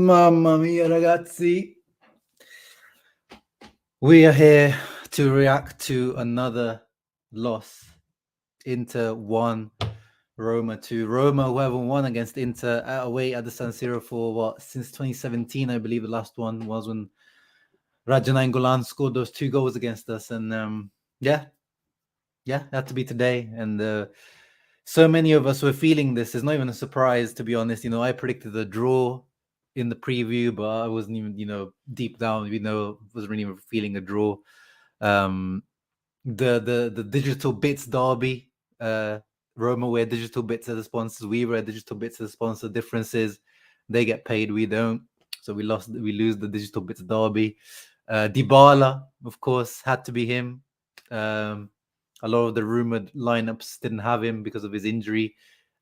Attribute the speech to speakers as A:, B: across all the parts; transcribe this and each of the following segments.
A: Mamma mia, ragazzi. We are here to react to another loss. Inter 1, Roma 2. Roma, who haven't won against Inter away at the San Siro for since 2017, I believe the last one was when Radja Nainggolan scored those 2 goals against us. And it had to be today. And so many of us were feeling this. It's not even a surprise, to be honest. I predicted a draw in the preview, but I wasn't even, deep down, wasn't really feeling a draw. The Digital Bits derby, Roma were Digital Bits as the sponsors, we were Digital Bits as the sponsor. Difference is they get paid, we don't. So we lose the Digital Bits derby. Dybala, of course, had to be him. A lot of the rumored lineups didn't have him because of his injury,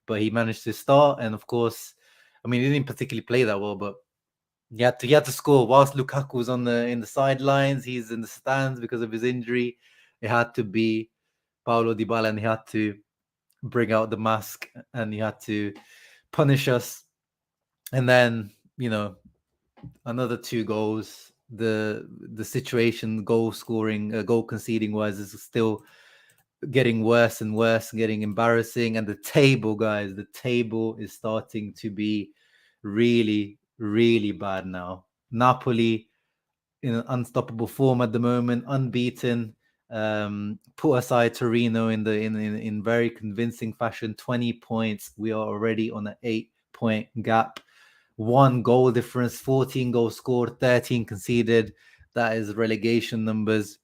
A: but he managed to start. And of course, I mean, he didn't particularly play that well, but he had to score. Whilst Lukaku was in the sidelines, he's in the stands because of his injury. It had to be Paulo Dybala, and he had to bring out the mask, and he had to punish us. And then, another 2 goals. The situation, goal conceding wise, is still getting worse and worse, getting embarrassing. And the table, guys, the table is starting to be really, really bad now. Napoli in an unstoppable form at the moment, unbeaten. Put aside Torino in very convincing fashion. 20 points. We are already on an 8-point gap. 1 goal difference, 14 goals scored, 13 conceded. That is relegation numbers.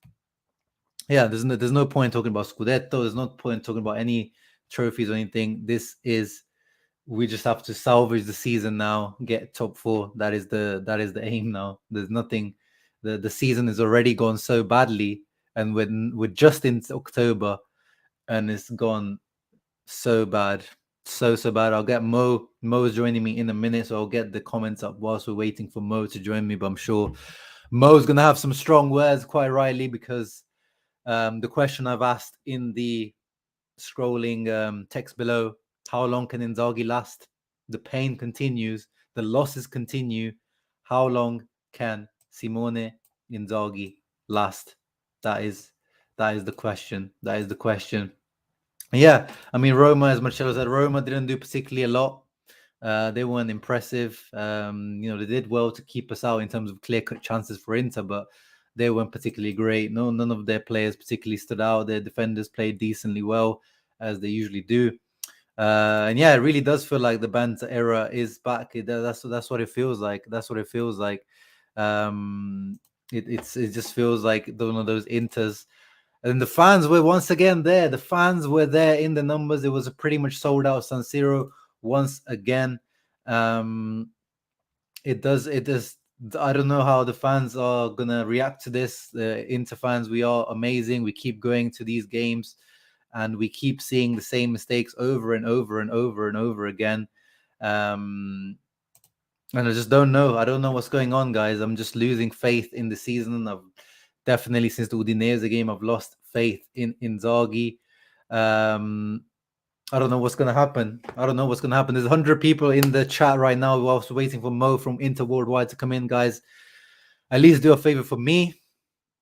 A: Yeah, there's no point talking about Scudetto. There's no point talking about any trophies or anything. We just have to salvage the season now, get top 4. That is the aim now. There's nothing. The season is already gone so badly, and we're just in October, and it's gone so bad, so bad. I'll get Mo. Mo's joining me in a minute, so I'll get the comments up whilst we're waiting for Mo to join me. But I'm sure Mo's gonna have some strong words, quite rightly, because the question I've asked in the scrolling text below: how long can Inzaghi last? The pain continues, the losses continue. How long can Simone Inzaghi last? That is the question. That is the question. Yeah, I mean, Roma, as Marcello said, Roma didn't do particularly a lot. They weren't impressive. They did well to keep us out in terms of clear-cut chances for Inter, but they weren't particularly great. None of their players particularly stood out. Their defenders played decently well, as they usually do. And yeah, it really does feel like the Banta era is back. That's what it feels like. That's what it feels like. It just feels like one of those Inters. And the fans were once again there. The fans were there in the numbers. It was a pretty much sold out San Siro once again. It does. I don't know how the fans are gonna react to this. The Inter fans, we are amazing. We keep going to these games, and we keep seeing the same mistakes over and over and over and over again. And I just don't know. I don't know what's going on, guys. I'm just losing faith in the season. I've definitely, since the Udinese game, I've lost faith in Inzaghi. I don't know what's going to happen. There's 100 people in the chat right now whilst waiting for Mo from Inter Worldwide to come in, guys. At least do a favor for me.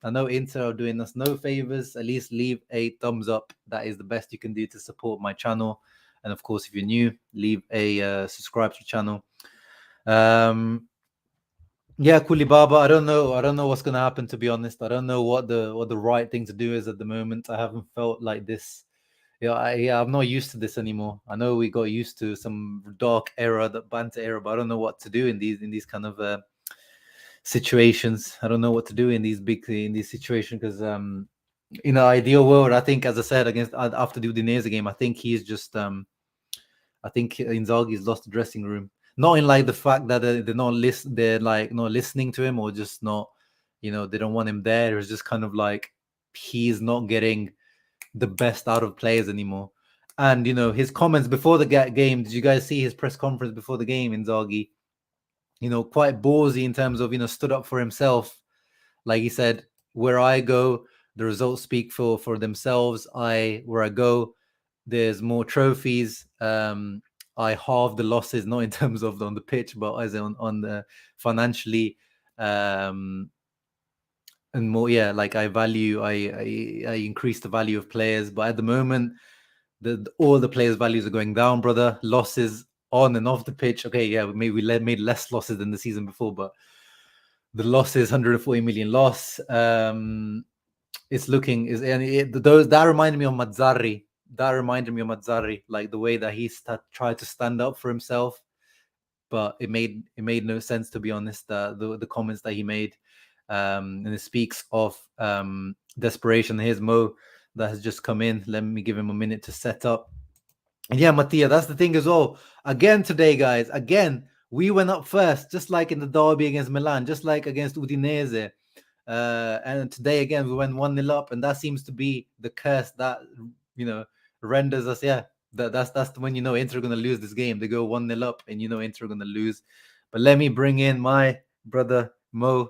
A: I know Inter are doing us no favors. At least leave a thumbs up. That is the best you can do to support my channel. And of course, if you're new, leave a subscribe to the channel. Yeah, Kulibaba. I don't know what's gonna happen, to be honest. I don't know what the right thing to do is at the moment. I haven't felt like this. I'm not used to this anymore. I know we got used to some dark era, the banter era, but I don't know what to do in these kind of situations. I don't know what to do in these situations because in an ideal world, I think, as I said, after the Udinese game, I think he's just I think Inzaghi's lost the dressing room. Not in like the fact that they're not listening to him, or just not, they don't want him there. It's just kind of like he's not getting the best out of players anymore. And his comments before the game. Did you guys see his press conference before the game? Inzaghi, quite ballsy in terms of stood up for himself. Like he said, where I go, the results speak for themselves. Where I go, there's more trophies. I halved the losses, not in terms of on the pitch, but as on the financially, and more. Yeah, like I increase the value of players, but at the moment, all the players' values are going down, brother. Losses on and off the pitch. Okay, yeah, made less losses than the season before, but the losses, 140 million loss. It's looking is and those that reminded me of Mazzarri. That reminded me of Mazzarri, like the way that he tried to stand up for himself, but it made no sense, to be honest. The comments that he made, and it speaks of desperation. Here's Mo that has just come in. Let me give him a minute to set up. And yeah, Mattia, that's the thing as well. Again today, guys. Again, we went up first, just like in the derby against Milan, just like against Udinese. And today again we went 1-0 up, and that seems to be the curse that renders us. Yeah, that's when Inter are gonna lose this game. They go 1-0 up, and Inter are gonna lose. But let me bring in my brother Mo.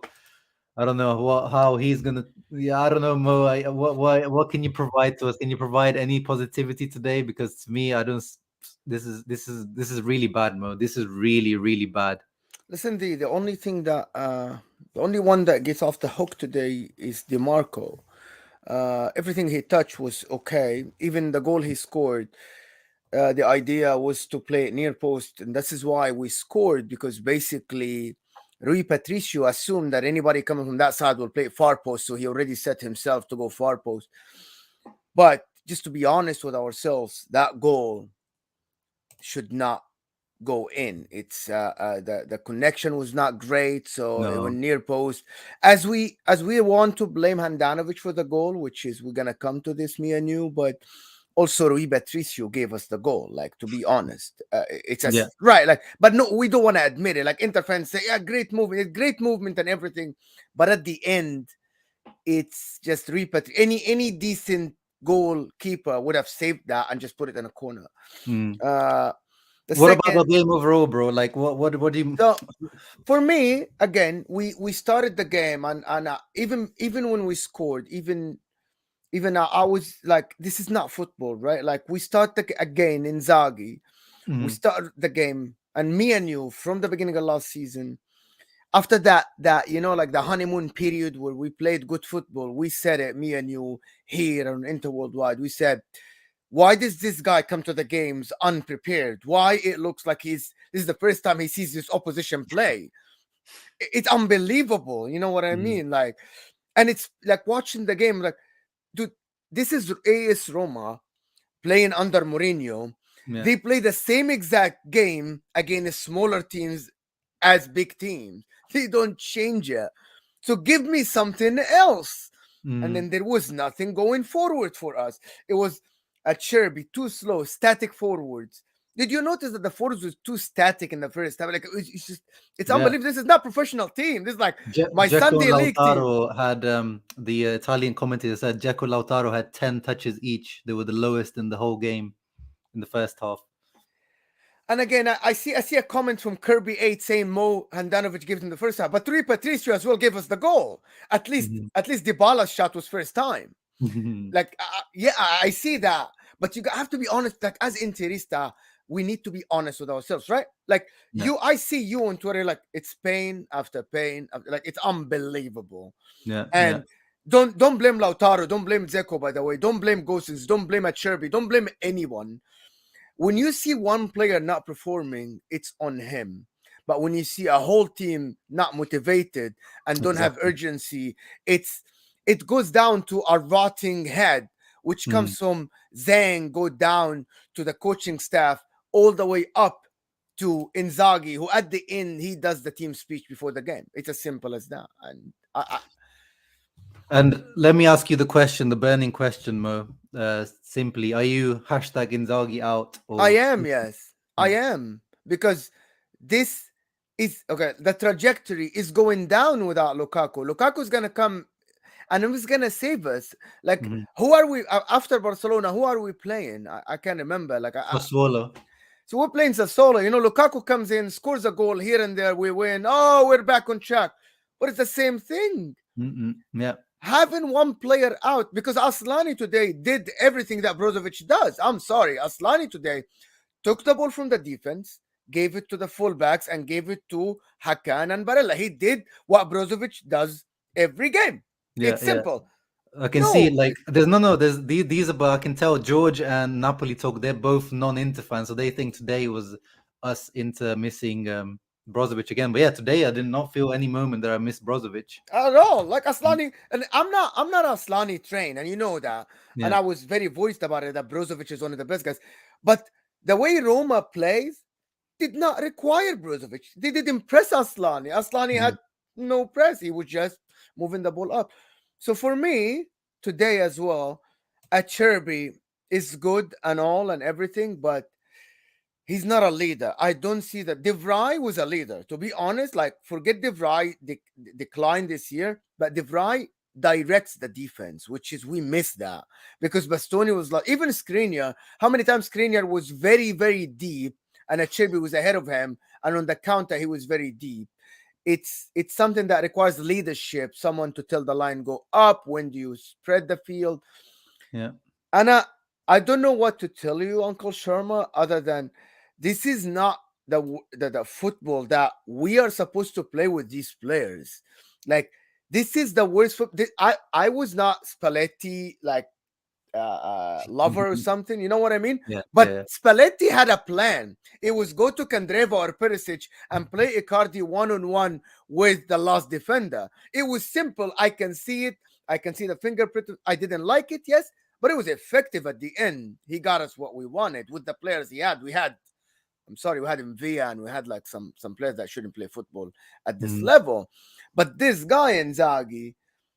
A: I don't know how he's gonna. Yeah, I don't know, Mo. What can you provide to us? Can you provide any positivity today? Because to me, I don't. This is really bad, Mo. This is really really bad.
B: Listen, the only thing that the only one that gets off the hook today is DeMarco. Everything he touched was okay. Even the goal he scored, the idea was to play it near post, and this is why we scored, because basically Rui Patricio assumed that anybody coming from that side will play far post, so he already set himself to go far post. But just to be honest with ourselves, that goal should not go in. It's the connection was not great, so it
A: No.
B: went near post. As we want to blame Handanovic for the goal, which is we're gonna come to this, me and you, but also Rui Patricio gave us the goal. Like, to be honest, it's
A: Yeah.
B: right. Like, but no, we don't want to admit it. Like, Inter fans say, yeah, great movement and everything, but at the end, it's just Rui Patricio. Any decent goalkeeper would have saved that and just put it in a corner.
A: Mm.
B: Uh, the
A: What about the
B: second,
A: game overall, bro? Like, what do you?
B: so for me, again, we started the game, and even when we scored, even I was like, this is not football, right? Like, we start again Inzaghi. We
A: Mhm.
B: start the game, and me and you from the beginning of last season. After that, like the honeymoon period where we played good football, we said it, me and you here on Inter Worldwide. We said, why does this guy come to the games unprepared? Why it looks like this is the first time he sees this opposition play? It's unbelievable. You know what I
A: Mhm.
B: mean? Like, and it's like watching the game, like, dude, this is AS Roma playing under Mourinho.
A: Yeah.
B: They play the same exact game against smaller teams as big teams. They don't change it. So give me something else. And
A: Mm.
B: then there was nothing going forward for us. It was a Cherby, too slow, static forwards. Did you notice that the forwards was too static in the first time? Like, it's just, it's
A: Yeah.
B: unbelievable. This is not professional team. This is like my
A: Dzeko and
B: Sunday league team.
A: Lautaro had the Italian commentator said Dzeko and Lautaro had 10 touches each. They were the lowest in the whole game in the first half.
B: And again, I see a comment from Kirby 8 saying Mo Handanovic gave him the first half, but Rui Patricio as well gave us the goal. At least
A: Mhm.
B: at least Dybala's shot was first time.
A: Mhm.
B: Like, yeah, I see that, but you have to be honest. Like, as Interista, we need to be honest with ourselves, right? Like,
A: Yeah.
B: I see you on Twitter, like, it's pain after pain, like, it's unbelievable.
A: Yeah. Yeah.
B: And don't blame Lautaro, don't blame Zeko, by the way, don't blame Gosens, don't blame Acerbi, don't blame anyone. When you see one player not performing, it's on him. But when you see a whole team not motivated and don't have
A: Exactly.
B: urgency, it goes down to a rotting head, which
A: Mm.
B: comes from Zhang, go down to the coaching staff, all the way up to Inzaghi, who at the end he does the team speech before the game. It's as simple as that. And
A: And let me ask you the question, the burning question, Mo. Simply, are you hashtag Inzaghi out
B: I
A: or?
B: am, yes. I
A: Mm.
B: am. Because this is okay. The trajectory is going down without Lukaku. Lukaku's gonna come and he's gonna save us. Like,
A: Mhm.
B: who are we after Barcelona? Who are we playing? I can't remember. Like,
A: Sassuolo.
B: so we're playing Sassuolo. Lukaku comes in, scores a goal here and there. We win. Oh, we're back on track. But it's the same thing.
A: Mm-mm. Yeah.
B: Having one player out, because Aslani today did everything that Brozovic does. I'm sorry, Aslani today took the ball from the defense, gave it to the fullbacks, and gave it to Hakan and Barella. He did what Brozovic does every game.
A: Yeah,
B: It's
A: yeah.
B: simple.
A: I can see
B: No,
A: like there's these are, but I can tell George and Napoli talk. They're both non-Inter fans, so they think today was us Inter missing Brozovic again. But yeah, today I did not feel any moment that I missed Brozovic.
B: at all. Like
A: Mm.
B: Aslani, and I'm not Aslani trained, and you know that. And
A: Yeah,
B: I was very voiced about it that Brozovic is one of the best guys. But the way Roma plays did not require Brozovic. They did impress Aslani. Aslani
A: yeah,
B: had no press. He was just moving the ball up. So for me, today as well, Cherby is good and all and everything, but he's not a leader. I don't see that. De Vrij was a leader. To be honest, like forget De Vrij declined this year, but De Vrij directs the defense, which is we miss that because Bastoni was like even Skriniar. How many times Skriniar was very very deep and Acerbi was ahead of him, and on the counter he was very deep. It's something that requires leadership, someone to tell the line go up. When do you spread the field?
A: yeah,
B: And I don't know what to tell you, Uncle Sharma, other than this is not the football that we are supposed to play with these players. Like this is the worst. I was not Spalletti like lover or something. You know what I mean?
A: yeah,
B: But
A: yeah.
B: Spalletti had a plan. It was go to Kandreva or Perisic and play Icardi one-on-one with the last defender. It was simple. I can see it. I can see the fingerprint. I didn't like it, yes, but it was effective at the end. He got us what we wanted with the players he had. I'm sorry, we had Villa and we had like some players that shouldn't play football at this
A: Mhm.
B: level. But this guy Inzaghi,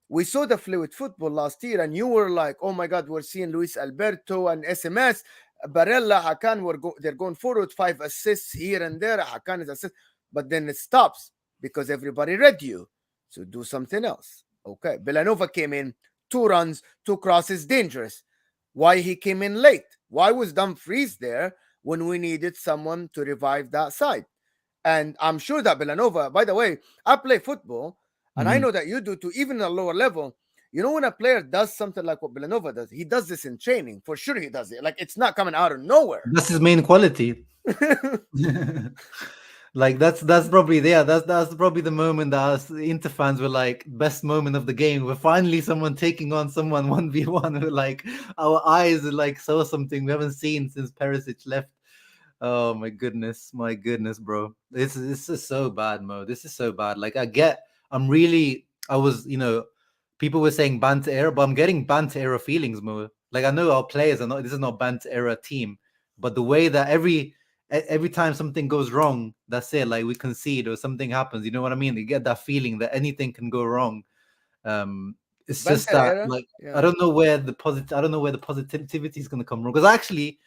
B: we saw the fluid football last year, and you were like, "Oh my God, we're seeing Luis Alberto and SMS, Barella, Hakan. They're going forward, 5 assists here and there. Hakan is assist, but then it stops because everybody read you. So do something else." Okay, Villanova came in, 2 runs, 2 crosses, dangerous. Why he came in late? Why was Dumfries there when we needed someone to revive that side? And I'm sure that Villanova, by the way, I play football and I
A: Mhm.
B: know that you do too, even at a lower level. You know, when a player does something like what Villanova does, he does this in training. For sure, he does it. Like it's not coming out of nowhere.
A: That's his main quality. Like that's probably yeah that's probably the moment that us Inter fans were like best moment of the game. We're finally someone taking on someone 1v1. We're like our eyes are like saw something we haven't seen since Perisic left. Oh my goodness, bro. This is so bad, Mo. This is so bad. Like I was people were saying banter era, but I'm getting banter era feelings, Mo. Like I know our players are not. This is not banter era team, but the way that every time something goes wrong, that's it. Like we concede or something happens. You know what I mean? You get that feeling that anything can go wrong. It's just
B: Banter
A: that
B: era.
A: like I
B: Yeah.
A: don't know where the positive. I don't know where the positivity is going to come from. Because actually,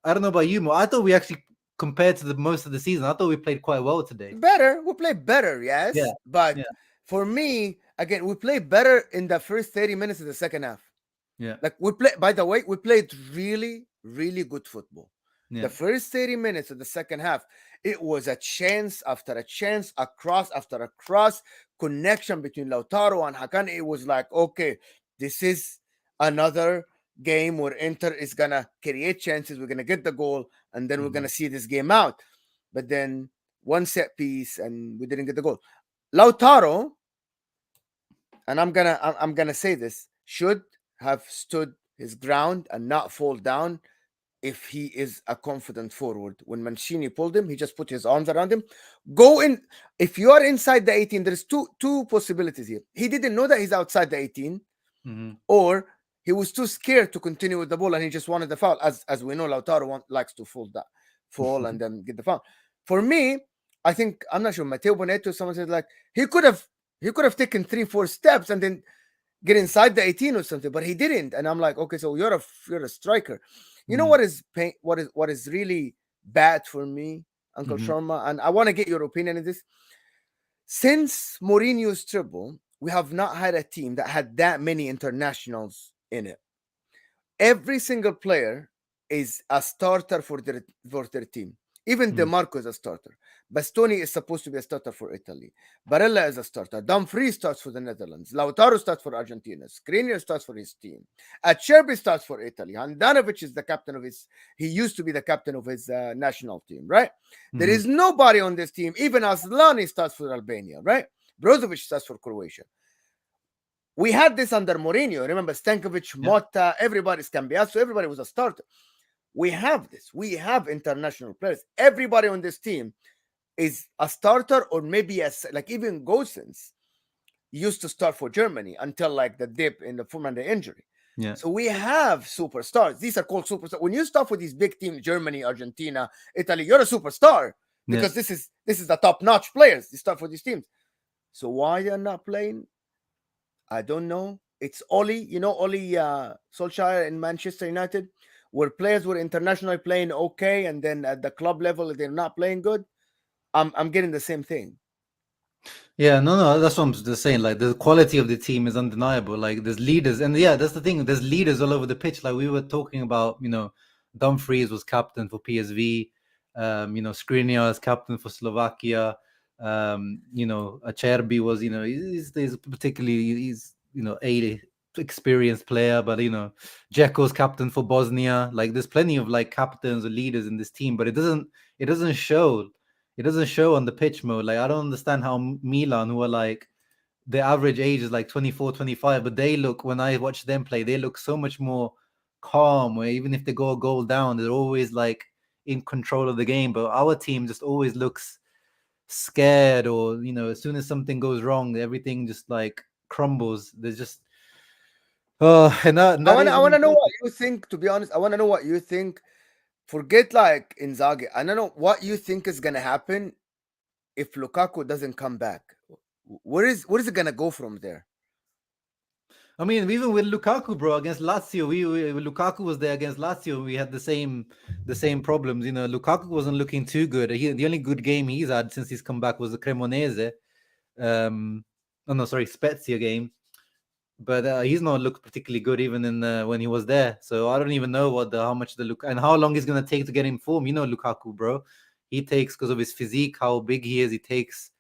A: I don't know about you, Mo. I thought we actually compared to the most of the season, I thought we played quite well today.
B: Better. We play better,
A: Yeah,
B: yes. But
A: yeah,
B: for me, again, we play better in the first 30 minutes of the second half.
A: yeah,
B: Like we play, by the way, we played really, really good football. The
A: yeah.
B: first 30 minutes of the second half, it was a chance after a chance, a cross after a cross, connection between Lautaro and Hakan. It was like, okay, this is another game where Inter is gonna create chances. We're gonna get the goal, and then we're
A: Mhm,
B: gonna see this game out. But then one set piece, and we didn't get the goal. Lautaro, and I'm gonna say this, should have stood his ground and not fall down if he is a confident forward. When Mancini pulled him, he just put his arms around him. Go in. If you are inside the 18, there's two possibilities here. He didn't know that he's outside the 18,
A: mhm,
B: or he was too scared to continue with the ball and he just wanted the foul. As we know, Lautaro likes to fall and then get the foul. For me, I think I'm not sure. Matteo Bonetto, someone said like he could have taken 3-4 steps and then get inside the 18 or something, but he didn't. And I'm like, okay, so you're a striker. You know
A: mhm,
B: what is pain? What is really bad for me, Uncle
A: mhm,
B: Sharma, and I want to get your opinion on this. Since Mourinho's treble, we have not had a team that had that many internationals in it. Every single player is a starter for their team. Even
A: Mm.
B: DeMarco is a starter. Bastoni is supposed to be a starter for Italy. Barella is a starter. Dumfries starts for the Netherlands. Lautaro starts for Argentina. Skriniar starts for his team. Acerbi starts for Italy. Handanovic is the captain of his. He used to be the captain of his national team, right? There
A: Hmm.
B: is nobody on this team. Even Aslani starts for Albania, right? Brozovic starts for Croatia. We had this under Mourinho. Remember Stankovic,
A: Yeah.
B: Motta, everybody, Scambiasso, everybody was a starter. We have this. We have international players. Everybody on this team is a starter, or maybe as like even Gosens used to start for Germany until like the dip in the Fernando injury.
A: Yeah.
B: So we have superstars. These are called superstars. When you start with these big teams, Germany, Argentina, Italy, you're a superstar
A: Yeah.
B: because this is the top-notch players. You start for these teams. So why they're not playing? I don't know. It's Oli, Oli Solskjaer in Manchester United, where players were internationally playing okay, and then at the club level they're not playing good. I'm getting the same thing.
A: Yeah, no, that's what I'm just saying. Like the quality of the team is undeniable. Like there's leaders, and yeah, that's the thing. There's leaders all over the pitch. Like we were talking about, Dumfries was captain for PSV. Skriniar is captain for Slovakia. Acerbi was, he's particularly a experienced player, but Dzeko's captain for Bosnia. Like there's plenty of like captains or leaders in this team, but it doesn't show. It doesn't show on the pitch mode. Like I don't understand how Milan, who are like the average age is like 24, 25, but they look, when I watch them play, they look so much more calm. Where even if they go a goal down, they're always like in control of the game. But our team just always looks scared, or as soon as something goes wrong, everything just like crumbles. There's just and
B: I
A: that
B: wanna
A: is
B: I
A: an
B: wanna know what
A: important.
B: you think. To be honest, I wanna know what you think. Forget like Inzaghi. I don't know what you think is gonna happen if Lukaku doesn't come back. Where is it gonna go from there?
A: I mean, even with Lukaku, bro, against Lazio, Lukaku was there against Lazio. We had the same problems. Lukaku wasn't looking too good. The only good game he's had since he's come back was the Cremonese. Oh no, sorry, Spezia game. But he's not looked particularly good even in when he was there. So I don't even know how much the look and how long it's gonna take to get in form. Lukaku, bro, he takes, because of his physique, how big he is. He takes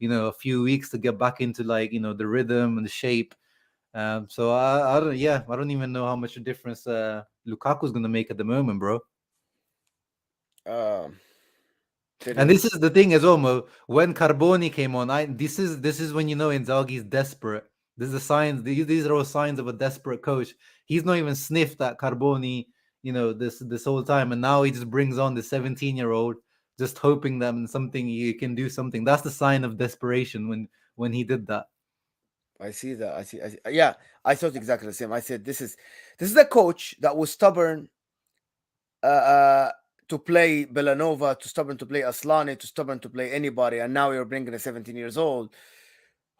A: a few weeks to get back into like the rhythm and the shape. So I don't even know how much a difference Lukaku's gonna make at the moment, bro.
B: Uh, there
A: And this
B: is.
A: is the thing as well, Mo. When Carboni came on, this is when Inzaghi's desperate. This is a signs. These are all signs of a desperate coach. He's not even sniffed at Carboni, this whole time, and now he just brings on the 17-year-old, just hoping that something he can do something. That's the sign of desperation when he did that.
B: I see that. I see. Yeah, I thought exactly the same. I said this is a coach that was stubborn to play Belanova, to stubborn to play Aslani, to stubborn to play anybody, and now you're bringing a 17 years old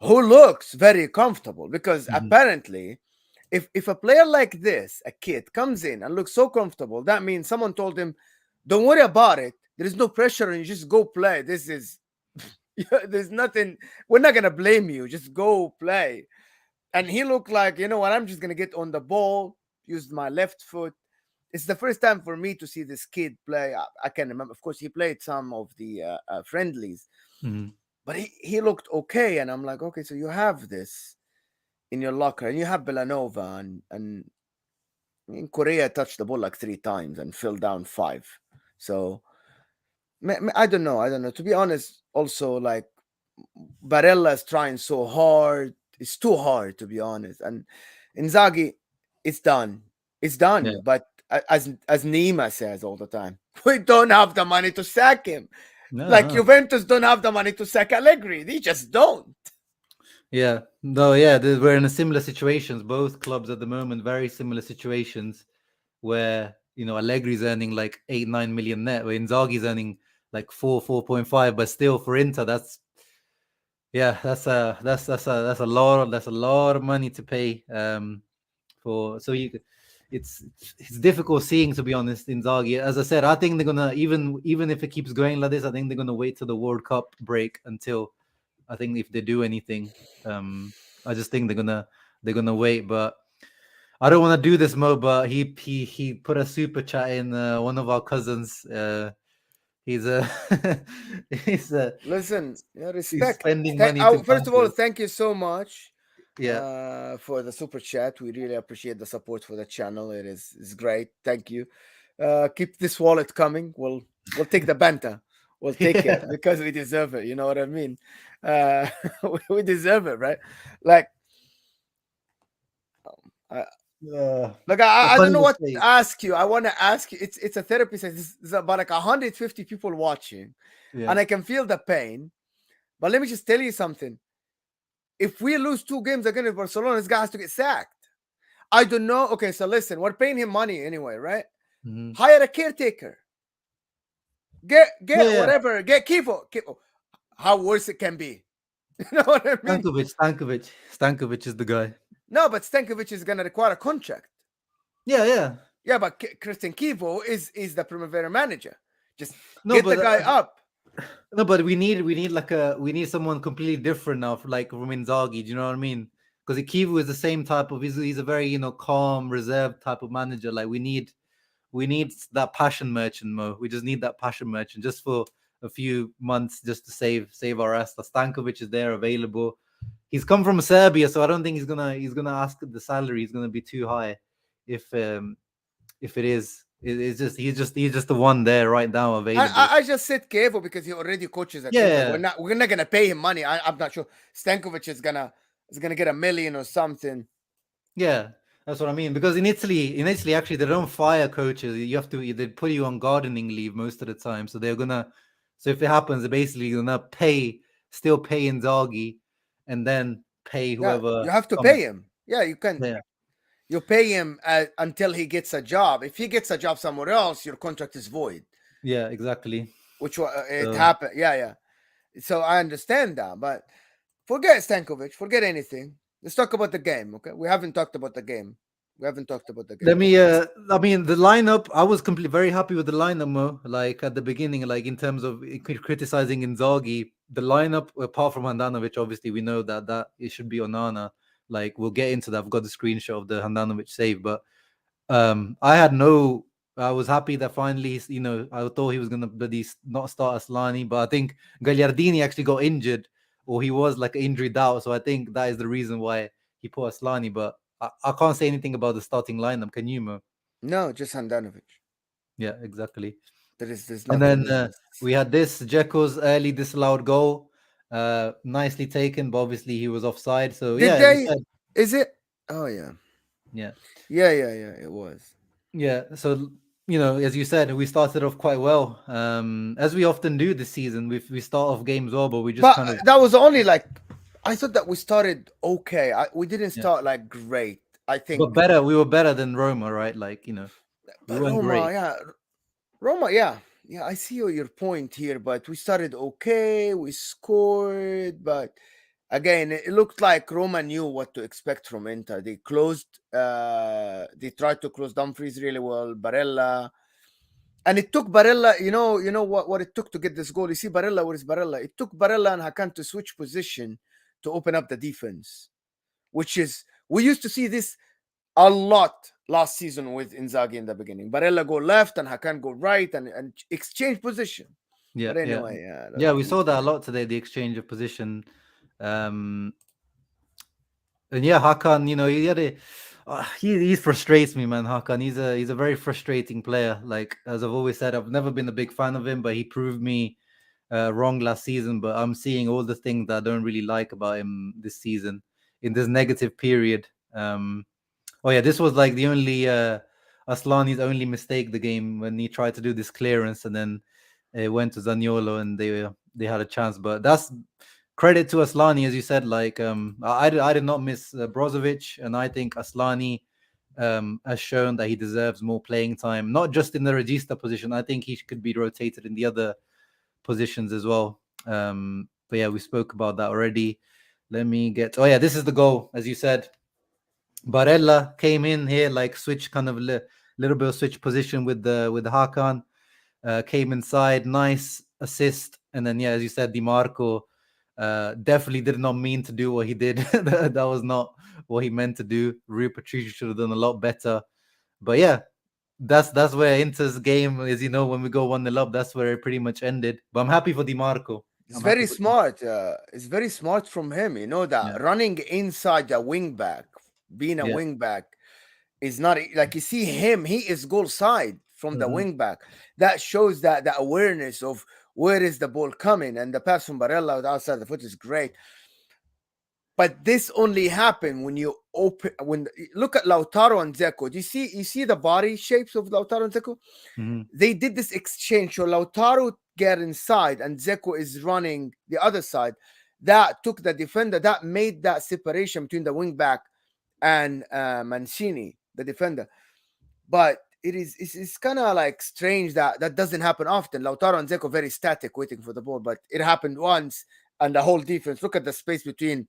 B: who looks very comfortable because
A: Mhm.
B: apparently if a player like this, a kid, comes in and looks so comfortable, that means someone told him, don't worry about it. There is no pressure and you just go play. This is there's nothing. We're not gonna blame you. Just go play. And he looked like, you know what, I'm just gonna get on the ball, use my left foot. It's the first time for me to see this kid play. I can remember, of course, he played some of the friendlies,
A: Mhm.
B: but he looked okay. And I'm like, okay, so you have this in your locker, and you have Belanova, and in Korea touched the ball like 3 times and fell down 5. So I don't know. I don't know. To be honest, also like Barella is trying so hard. It's too hard to be honest. And Inzaghi, it's done. It's
A: Yeah.
B: done. But as Nima says all the time, we don't have the money to sack him.
A: No,
B: Like
A: no.
B: Juventus don't have the money to sack Allegri. They just don't.
A: Yeah. No, yeah, we're in a similar situations. Both clubs at the moment, very similar situations where, Allegri's earning like 8, 9 million net, where Inzaghi's earning like 4.5, but still for Inter, that's a lot of money to pay for. So it's difficult seeing, to be honest, Inzaghi. As I said, I think they're gonna, even if it keeps going like this, I think they're gonna wait till the World Cup break until, I think, if they do anything. Um, I just think they're gonna wait. But I don't want to do this, Mo. But he put a super chat in, one of our cousins. He's he's
B: Listen, yeah,
A: he's
B: respect.
A: spending money to
B: First of all,
A: banter.
B: thank you so much
A: Yeah.
B: for the super chat. We really appreciate the support for the channel. Is great. Thank you. Keep this wallet coming. We'll take the banta. We'll take it
A: Yeah.
B: because we deserve it. You know what I mean? Uh, we deserve it, right? Like, I,
A: Uh,
B: like
A: a
B: I don't
A: funny
B: know what to
A: mistake.
B: ask you. I want to ask you. It's a therapy session. There's about like 150 people watching,
A: Yeah.
B: and I can feel the pain. But let me just tell you something. If we lose 2 games against Barcelona, this guy has to get sacked. I don't know. Okay, so listen, we're paying him money anyway, right?
A: Hmm.
B: Hire a caretaker.
A: Yeah,
B: Get
A: yeah.
B: whatever. Get Kivo. How worse it can be. You know what I mean?
A: Stankovic is the guy.
B: No, but Stankovic is gonna require a contract.
A: Yeah, yeah.
B: Yeah, but Christian Kivo is the Primavera manager. Just
A: No,
B: get the
A: but
B: guy up.
A: no, but we need someone completely different now, for like from Inzaghi. Do you know what I mean? Because Ikivu is the same type of. He's a very calm, reserved type of manager. Like we need that passion merchant, Mo. We just need that passion merchant just for a few months, just to save our ass. Stankovic is there available. He's come from Serbia, so I don't think he's gonna ask the salary. He's gonna be too high. If it is, it's just he's just the one there right now available.
B: I just said Kevo because he already coaches at Inter.
A: Yeah,
B: We're not gonna pay him money. I'm not sure Stankovic is gonna get 1 million or something.
A: yeah, that's what I mean. Because in Italy, actually, they don't fire coaches. You have to they put you on gardening leave most of the time. So they're gonna. So if it happens, they're basically gonna still pay Inzaghi, and then pay
B: Yeah,
A: whoever
B: you have to
A: comes.
B: pay him. Yeah, you can.
A: Yeah,
B: You pay him until he gets a job. If he gets a job somewhere else, your contract is void.
A: yeah, exactly.
B: It
A: So
B: happened. Yeah, yeah. So I understand that, but forget Stankovic. Forget anything. Let's talk about the game. Okay, we haven't talked about the game. We haven't talked about the
A: let
B: game.
A: me. I mean, the lineup. I was completely very happy with the lineup, Mo. Like at the beginning, like in terms of criticizing Inzaghi, the lineup apart from Handanovic, obviously we know that it should be Onana. Like we'll get into that. I've got the screenshot of the Handanovic save, but I had no. I was happy that finally, I thought he was gonna bloody not start Aslani, but I think Gagliardini actually got injured, or he was like injured out. So I think that is the reason why he put Aslani. But I can't say anything about the starting lineup. Can you, Mo?
B: No, just Handanovic.
A: Yeah, exactly.
B: There's
A: And
B: nothing.
A: then
B: There's just
A: we had this Dzeko's early disallowed goal, nicely taken, but obviously he was offside. So yeah,
B: did
A: as you
B: they?
A: said,
B: Is it? Oh yeah,
A: yeah.
B: yeah. It was.
A: Yeah, so as you said, we started off quite well, as we often do this season. We start off games well, but we just
B: But
A: kind of
B: that was only like I thought that we started okay. We didn't
A: yeah.
B: start like great. I
A: But
B: think,
A: better, we were better than Roma, right? Like we
B: but
A: weren't
B: Roma,
A: great.
B: yeah, Roma, yeah, yeah. I see your point here, but we started okay. We scored, but again, it looked like Roma knew what to expect from Inter. They closed. They tried to close Dumfries really well. Barella. And it took Barella, you know what it took to get this goal. You see Barella, where is Barella? It took Barella and Hakan to switch position to open up the defense, which is we used to see this a lot last season with Inzaghi in the beginning. Barella go left and Hakan go right and exchange position.
A: Yeah,
B: But
A: yeah,
B: anyway, yeah,
A: yeah. We saw that a lot today. The exchange of position, um, and yeah, Hakan. He had a. He frustrates me, man. Hakan. He's a very frustrating player. Like as I've always said, I've never been a big fan of him, but he proved me wrong last season, but I'm seeing all the things that I don't really like about him this season in this negative period. Oh yeah, this was like the only Aslani's only mistake the game when he tried to do this clearance and then it went to Zaniolo and they had a chance. But that's credit to Aslani, as you said. Like I did not miss Brozovic, and I think Aslani has shown that he deserves more playing time, not just in the regista position. I think he could be rotated in the other positions as well. But yeah, we spoke about that already. Let me get. Oh yeah, this is the goal, as you said. Barella came in here, like switch kind of little bit of switch position with the Hakan. Came inside, nice assist, and then yeah, as you said, Di Marco definitely did not mean to do what he did. That was not what he meant to do. Rui Patricio should have done a lot better. But yeah, that's where Inter's game is. When we go 1-0 up, that's where it pretty much ended. But I'm happy for Di Marco.
B: It's
A: I'm happy
B: very
A: for.
B: smart. It's very smart from him. You know
A: Yeah,
B: that running inside the wing back, being a
A: yeah.
B: wing back, is not like you see him. He is goal side from the
A: Hmm.
B: wing back. That shows that the awareness of where is the ball coming, and the pass from Barella outside the foot is great. But this only happened when you open when look at Lautaro and Zeko. Do you see the body shapes of Lautaro and Zeko?
A: Hmm.
B: They did this exchange. So Lautaro get inside and Zeko is running the other side. That took the defender. That made that separation between the wing back and Mancini, the defender. But it's kind of like strange that that doesn't happen often. Lautaro and Zeko very static, waiting for the ball, but it happened once, and the whole defense. Look at the space between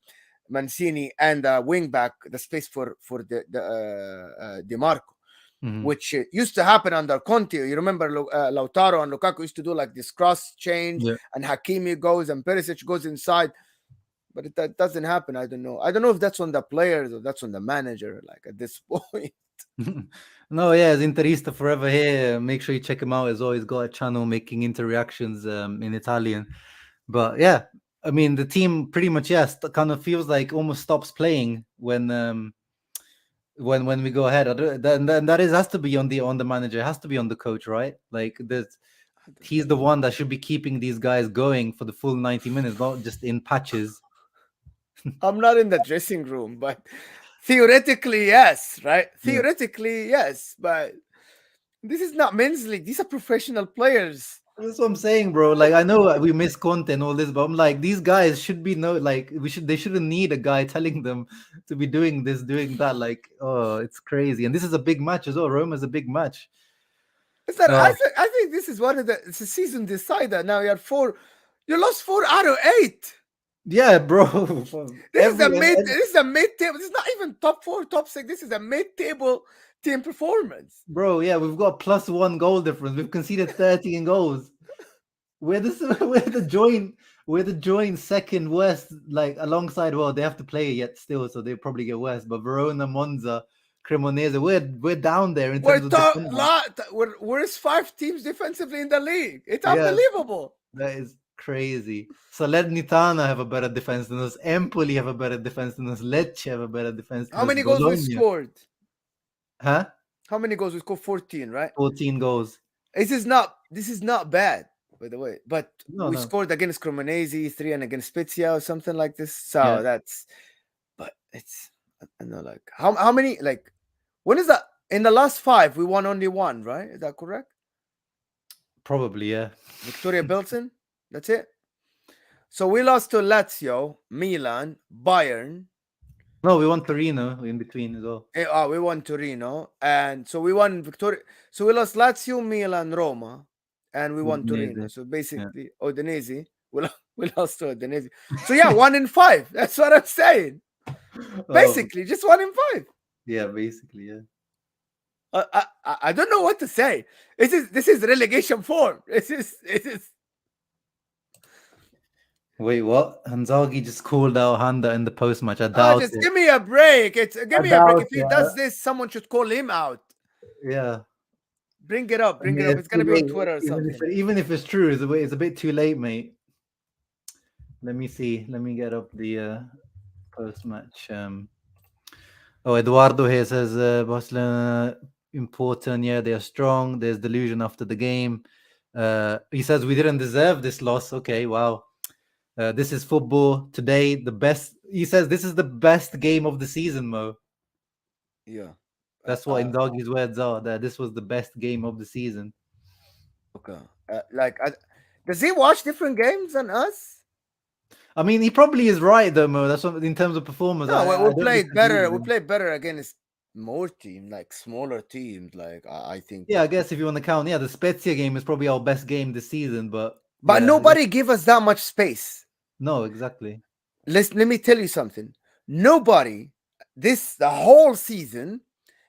B: Mancini and the wing back, the space for the Di Marco,
A: Hmm.
B: which used to happen under Conte. You remember Lautaro and Lukaku used to do like this cross change,
A: Yeah.
B: and Hakimi goes and Perisic goes inside, but that doesn't happen. I don't know. I don't know if that's on the players or that's on the manager. Like at this point.
A: No, yeah, it's Interista forever here. Make sure you check him out. He's always got a channel making interreactions in Italian. But yeah, I mean the team pretty much kind of feels like almost stops playing when we go ahead. Then that is has to be on the manager. It has to be on the coach, right? Like he's the one that should be keeping these guys going for the full 90 minutes, not just in patches.
B: I'm not in the dressing room, but theoretically, yes, right?
A: Yeah.
B: Theoretically, yes, but this is not men's league. These are professional players.
A: That's what I'm saying, bro. Like I know we miss Conte and all this, but I'm like these guys should be like they shouldn't need a guy telling them to be doing this, doing that. Like, oh, it's crazy. And this is a big match as well. Roma's a big match.
B: Is that
A: Oh
B: I think this is one of it's a season decider. Now you had four, you lost 4 out of 8.
A: yeah, bro.
B: This is a this is a mid table. This is not even top 4, top 6. This is a mid table team performance.
A: Bro, yeah, we've got +1 goal difference. We've conceded 13 goals. We're the we're the joint second worst, like alongside. Well, they have to play yet still, so they'll probably get worse. But Verona, Monza, Cremonese, we're down there in
B: We're
A: terms of
B: top
A: defending.
B: lot. We're worst 5 teams defensively in the league. It's
A: Yeah,
B: unbelievable.
A: that is crazy. Salernitana have a better defense than us. Empoli have a better defense than us. Lecce have a better defense than
B: How
A: us.
B: many goals we
A: Bologna,
B: scored?
A: huh?
B: How many goals we scored? 14, right?
A: 14 goals.
B: This is not bad, by the way. But
A: No,
B: we
A: no.
B: scored against Cremonese, 3, and against Spezia or something like this.
A: Yeah,
B: So that's but it's I know like how many like when is that in the last 5 we won only one, right? Is that correct?
A: probably, yeah.
B: Victoria Belson? That's it. So we lost to Lazio, Milan, Bayern.
A: No, we want Torino in between as well.
B: We won Torino, and so we won Victoria. So we lost Lazio, Milan, Roma, and we won Torino.
A: Udinese.
B: So
A: Yeah.
B: basically, Udinese. We lost to Udinese. So yeah, 1 in 5. That's what I'm saying.
A: Oh,
B: Basically, just 1 in 5.
A: yeah, basically, yeah.
B: I don't know what to say. This is relegation form. This is.
A: Wait, what? Inzaghi just called out Honda in the post match. I doubt
B: Just
A: it.
B: give me a break. Give
A: I
B: me a break.
A: doubt
B: If he
A: it.
B: does this, someone should call him out.
A: Yeah.
B: Bring it up.
A: I
B: Bring it
A: mean,
B: up.
A: it's
B: It's
A: too
B: gonna be on
A: late.
B: Twitter or something.
A: Even if it's true, it's a bit too late, mate. Let me see. Let me get up the post match. Oh, Eduardo here says Barcelona important. Yeah, they are strong. There's delusion after the game. He says we didn't deserve this loss. Okay, wow. This is football today. The best. He says this is the best game of the season, Mo.
B: Yeah.
A: That's what Inzaghi's words are. That this was the best game of the season.
B: Okay. Does he watch different games than us?
A: I mean, he probably is right, though, Mo. That's what in terms of performance.
B: No,
A: I
B: we
A: don't
B: played
A: disagree
B: better.
A: with
B: We
A: him.
B: played better against more teams, like smaller teams. Like I think.
A: Yeah, I guess if you want to count, yeah, the Spezia game is probably our best game this season. But
B: But
A: yeah,
B: nobody give us that much space.
A: no, exactly.
B: Let me tell you something. Nobody the whole season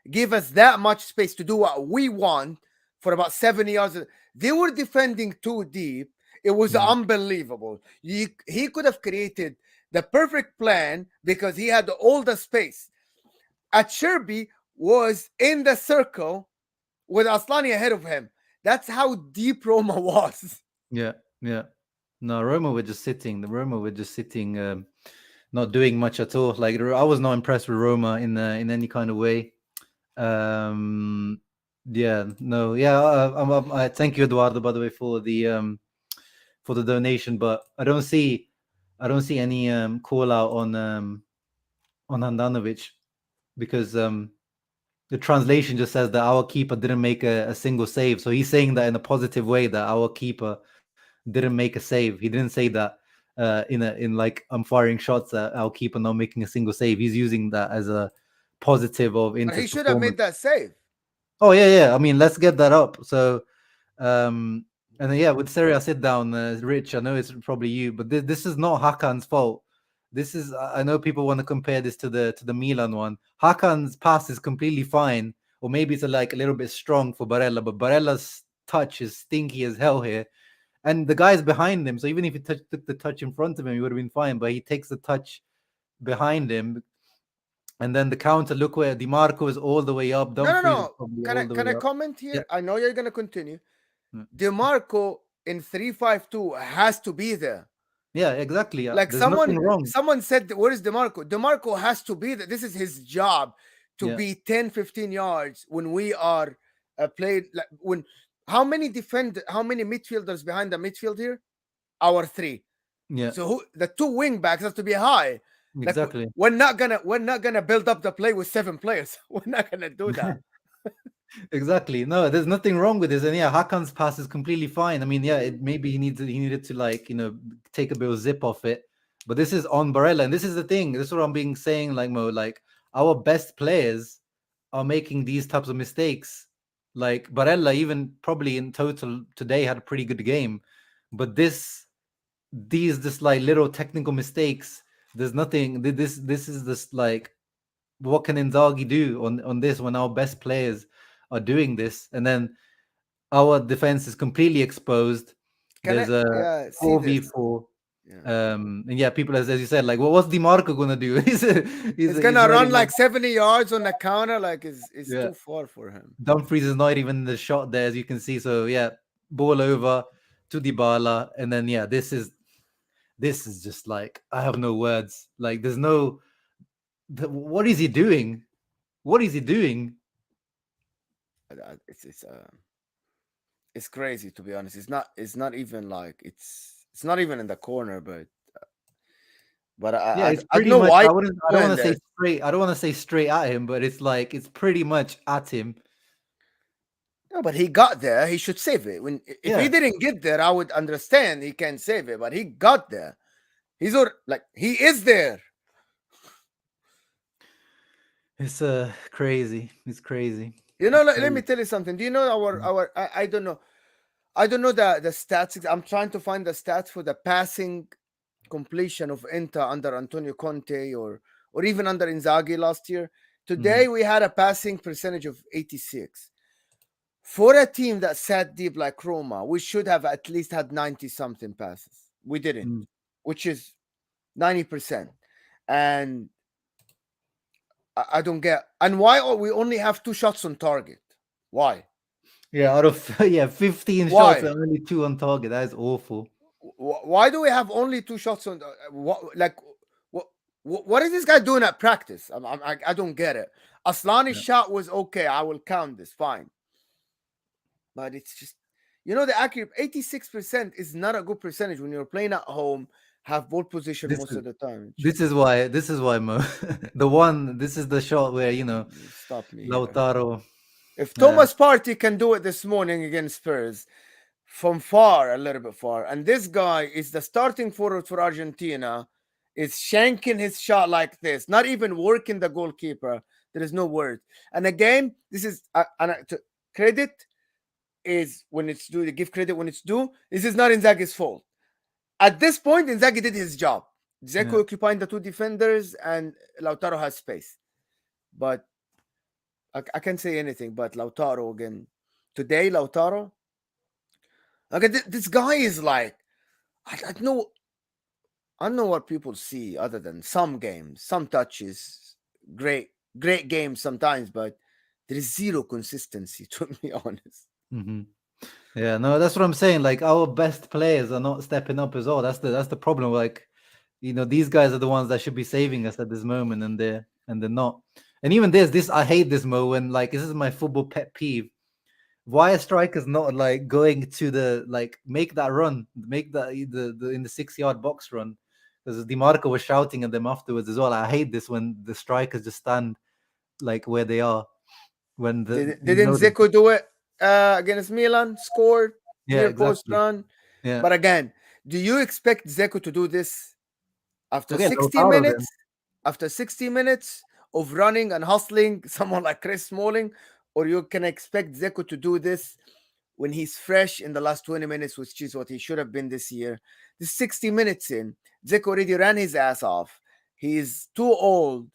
B: give us that much space to do what we want for about 70 yards. They were defending too deep. It was
A: Mhm.
B: unbelievable. He could have created the perfect plan because he had all the space. Acerbi was in the circle with Aslani ahead of him. That's how deep Roma was.
A: Yeah, yeah. No, Roma were just sitting. The Roma were just sitting, not doing much at all. Like I was not impressed with Roma in any kind of way. Um, yeah, no, yeah. I thank you, Eduardo, by the way, for the donation, but I don't see any call out on Handanovic because the translation just says that our keeper didn't make a single save. So he's saying that in a positive way that our keeper didn't make a save. He didn't say that in like I'm firing shots at our keeper not making a single save. He's using that as a positive of
B: But he
A: Inter's
B: should have made
A: performance.
B: that save.
A: Oh yeah, yeah. I mean, let's get that up. So um and then, yeah, with Serie A sit down, Rich, I know it's probably you, but this is not Hakan's fault. This is I know people want to compare this to the Milan one. Hakan's pass is completely fine, or maybe it's like a little bit strong for Barella, but Barella's touch is stinky as hell here. And the guy's behind him, so even if he took the touch in front of him, he would have been fine. But he takes the touch behind him, and then the counter. Look where Di Marco is all the way up.
B: No, no,
A: Dumfries is
B: no.
A: probably
B: Can I
A: all the
B: can
A: way
B: I
A: up.
B: comment
A: Yeah,
B: here? I know you're gonna continue.
A: yeah,
B: DeMarco in 3-5-2 has to be there.
A: yeah, exactly. Yeah.
B: Like
A: There's nothing wrong.
B: someone said, where is DeMarco? DeMarco has to be there. This is his job to
A: Yeah,
B: be 10, 15 yards when we are played. Like when how many midfielders behind the midfield here? Our three.
A: yeah,
B: So the two wing backs have to be high. Like
A: exactly.
B: we're not gonna build up the play with 7 players. We're not gonna do that.
A: Exactly. No, there's nothing wrong with this. And yeah, Hakan's pass is completely fine. I mean, yeah, maybe he needed to like, take a bit of zip off it. But this is on Barella. And this is the thing. This is what I'm being saying, like Mo, like our best players are making these types of mistakes. Like Barella, even probably in total today had a pretty good game. But these just like little technical mistakes, there's nothing. This is just like what can Inzaghi do on this when our best players are doing this, and then our defense is completely exposed.
B: Can I
A: There's a
B: yeah see
A: four
B: this?
A: v four,
B: Yeah.
A: and yeah, people as you said, like, well, what's Dimarco gonna do?
B: He's
A: He's
B: gonna
A: not
B: run
A: even.
B: like 70 yards on the counter, like it's
A: Yeah,
B: too far for him.
A: Dumfries is not even in the shot there, as you can see. So yeah, ball over to Dybala, and then yeah, this is just like I have no words. Like, there's no. What is he doing? What is he doing?
B: It's it's crazy to be honest. It's not even like it's not even in the corner, but
A: Yeah, it's
B: I don't
A: pretty
B: know
A: much.
B: why he's
A: I don't want
B: doing
A: to say
B: this.
A: straight. I don't want to say straight at him, but it's like it's pretty much at him.
B: No, but he got there. He should save it. When if he
A: Yeah,
B: didn't get there, I would understand he can save it. But he got there. Like he is there.
A: it's crazy. It's crazy.
B: You know,
A: It's
B: let me
A: crazy.
B: tell you something. Do you know our I don't know. I don't know the stats. I'm trying to find the stats for the passing completion of Inter under Antonio Conte or even under Inzaghi last year.
A: Mm,
B: Today we had a passing percentage of 86. For a team that sat deep like Roma, we should have at least had 90 something passes. We didn't,
A: mm.
B: which is 90%. And I don't get and why we only have 2 shots on target. Why?
A: Yeah, out of yeah, 15 shots
B: Why?
A: and only two on target. That is awful.
B: Why do we have only 2 shots on? What, what is this guy doing at practice? I don't get it. Aslani's
A: Yeah.
B: shot was okay. I will count this fine, but it's just the accurate 86% is not a good percentage when you're playing at home, have ball position
A: This
B: most
A: is
B: of the time.
A: this is why Mo. The one this is the shot where
B: Stop me here.
A: Lautaro.
B: If
A: Yeah,
B: Thomas Partey can do it this morning against Spurs, from far, a little bit far. And this guy is the starting forward for Argentina, is shanking his shot like this, not even working the goalkeeper. There is no word. And again, this is credit is when it's due. To give credit when it's due. This is not Inzaghi's fault. At this point, Inzaghi did his job.
A: yeah.
B: Dzeko occupying the two defenders, and Lautaro has space. But I can't say anything. But Lautaro again today, Lautaro. Okay, this guy is like I don't know. I don't know what people see other than some games, some touches, great games sometimes, but There is zero consistency, to be honest.
A: Hmm. Yeah, no, that's what I'm saying. Like our best players are not stepping up as well. That's the problem. Like, these guys are the ones that should be saving us at this moment, and they're not. And even this, I hate this, Mo. When like this is my football pet peeve. Why are strikers not like going to the like make that run, make the in the 6 yard box run? Because Dimarco was shouting at them afterwards as well. I hate this when the strikers just stand like where they are when
B: Didn't Zico do it against Milan? Scored
A: yeah,
B: near post
A: exactly.
B: run.
A: Yeah.
B: But again, do you expect Zico to do this after
A: Again,
B: 60
A: Lautaro then.
B: minutes? After 60 minutes of running and hustling, someone like Chris Smalling, or you can expect Zico to do this when he's fresh in the last 20 minutes, which is what he should have been this year. The 60 minutes in, Zico already ran his ass off. He's too old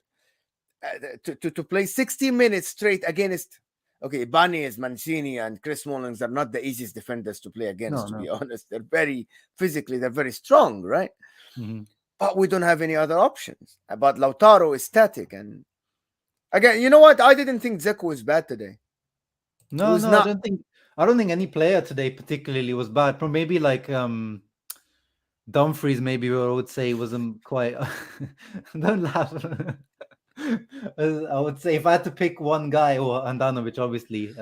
B: to play 60 minutes straight against. Okay, Ibanez, Mancini, and Chris Mullins are not the easiest defenders to play against,
A: No,
B: to be
A: no.
B: honest. They're very physically, they're very strong, right?
A: Hmm.
B: But we don't have any other options. But Lautaro is static. And again, you know what? I didn't think Zeko was bad today. He
A: No,
B: was
A: no, I
B: not.
A: don't think any player today particularly was bad. But maybe like Dumfries, maybe I would say wasn't quite. Don't laugh. I would say if I had to pick one guy, or Andanovic, obviously.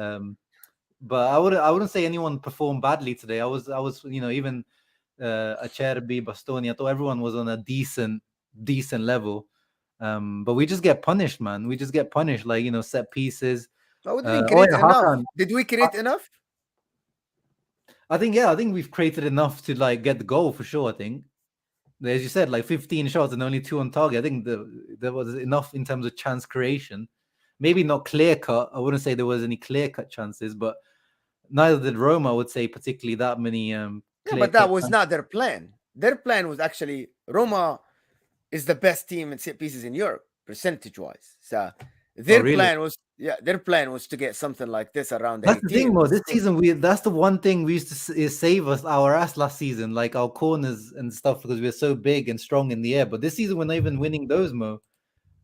A: But I wouldn't say anyone performed badly today. I was even Acerbi, Bastoni. I thought everyone was on a decent level. But we just get punished, man. We just get punished, like set pieces.
B: No, we didn't
A: Oh
B: create
A: yeah,
B: enough.
A: Hakan.
B: Did we create enough?
A: I think we've created enough to like get the goal for sure. I think, as you said, like 15 shots and only 2 on target. I think there was enough in terms of chance creation. Maybe not clear cut. I wouldn't say there was any clear cut chances, but neither did Roma. I would say particularly that many
B: Yeah,
A: clear
B: but that
A: cut
B: was
A: chances.
B: not their plan. Their plan was actually Roma is the best team in set pieces in Europe, percentage wise. So
A: Oh,
B: their
A: really?
B: plan was, yeah, their plan was to get something like this around
A: That's the thing,
B: 18
A: Mo.
B: and
A: This
B: score.
A: season, that's the one thing we used to save us our ass last season, like our corners and stuff, because we are so big and strong in the air. But this season, we're not even winning those, Mo.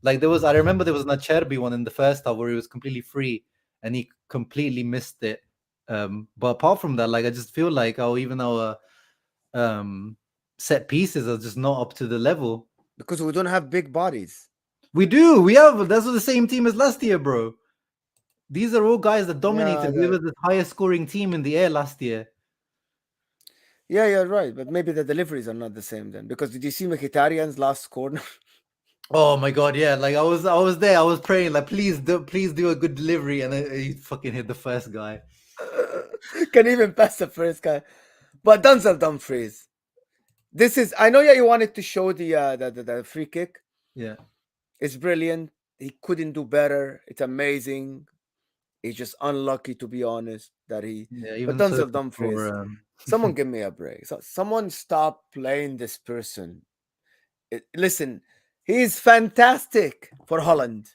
A: Like I remember there was an Acerbi one in the first half where he was completely free and he completely missed it. But apart from that, like I just feel like even our um set pieces are just not up to the level.
B: Because we don't have big bodies.
A: We do. We have. That's the same team as last year, bro. These are all guys that
B: Yeah,
A: dominated. We were the highest scoring team in the air last year.
B: yeah, you're right. But maybe the deliveries are not the same then. Because did you see Mkhitaryan's last corner?
A: Oh my god, yeah. Like I was there. I was praying, like, please do a good delivery, and he fucking hit the first guy.
B: Can even pass the first guy. But Denzel Dumfries. This is, I know, yeah, you wanted to show the free kick.
A: Yeah,
B: It's brilliant. He couldn't do better. It's amazing. He's just unlucky, to be honest, that he.
A: yeah.
B: But
A: Even so,
B: Denzel Dumfries,
A: for
B: someone give me a break. Someone stop playing this person. Listen, he's fantastic for Holland.